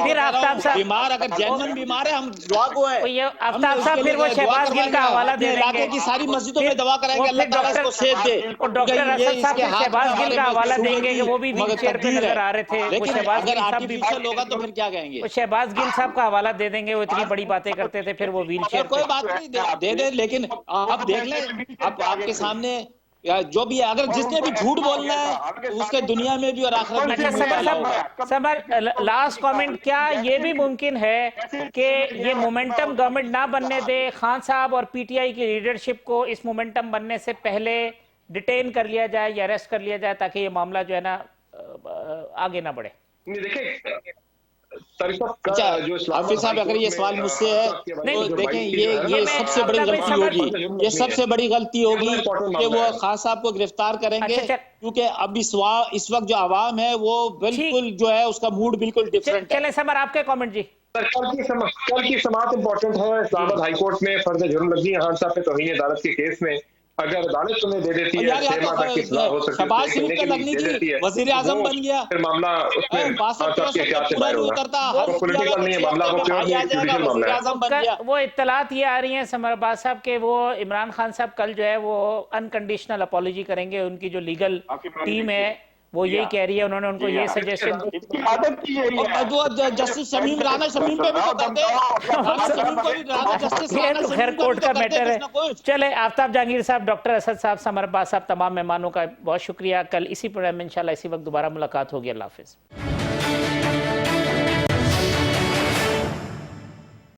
फिर आफ्ताब साहब बीमार, अगर जेन्युइन बीमार है, हम दुआ को है, आफ्ताब साहब फिर वो शहबाज गिल का हवाला दे देंगे कि सारी मस्जिदों में दवा कराएंगे, अल्लाह ताला इसको सेहत दे। और डॉक्टर असद साहब फिर शहबाज गिल का हवाला देंगे कि वो भी व्हील चेयर पे नजर आ रहे थे। वो शहबाज गिल साहब भी होगा तो फिर क्या कहेंगे? वो शहबाज गिल साहब का हवाला दे देंगे, वो इतनी बड़ी बातें करते थे, फिर वो व्हील चेयर। कोई बात नहीं, दे दे, लेकिन आप देख लें, अब आपके सामने जो भी है, अगर जिसने भी झूठ बोलना है उसके दुनिया में भी और आखिरत में भी। समर, लास्ट कमेंट, क्या ये भी मुमकिन है कि ये मोमेंटम गवर्नमेंट ना बनने दे, खान साहब और पीटीआई की लीडरशिप को इस मोमेंटम बनने से पहले डिटेन कर लिया जाए या अरेस्ट कर लिया जाए, ताकि ये मामला जो है ना आगे ना बढ़े? अच्छा हाफिज साहब, अगर ये सवाल मुझसे है तो देखें, ये सबसे बड़ी गलती होगी, ये सबसे बड़ी गलती होगी कि वो खान साहब को गिरफ्तार करेंगे, क्योंकि अब इस वक्त जो आवाम है वो बिल्कुल जो है उसका मूड बिल्कुल डिफरेंट है। चले समर, आपके कमेंट जी। कल की समाअत इंपॉर्टेंट है। इस्लामाबाद हाई कोर्ट में फर्ज जुर्म लगी है खान साहब पे तौहीन अदालत के केस में। अगर अदालत उन्हें दे देती है 6 माह तक की सजा हो सकती है, वजीर आजम बन गया, फिर मामला उसमें खान साहब के इख्तियार से बाहर होगा। वो पॉलिटिकल नहीं है मामला, वो प्योर जुडिशियल मामला है। वो इत्तलात ये आ रही हैं समर अब्बास साहब के वो इमरान खान साहब कल जो है वो अनकंडीशनल अपॉलॉजी करेंगे। उनकी जो लीगल टीम है वो यही कह रही है, उन्होंने उनको ये सजेशन, जस्टिस शमीम राना शमीम पे भी तो करते हैं, खैर कोर्ट का मैटर है। चले, आफ्ताब जहांगीर साहब, डॉक्टर असद साहब, समर अब्बास साहब, तमाम मेहमानों का बहुत शुक्रिया। कल इसी प्रोग्राम में इंशाल्लाह इसी वक्त दोबारा मुलाकात होगी। अल्लाह हाफिज।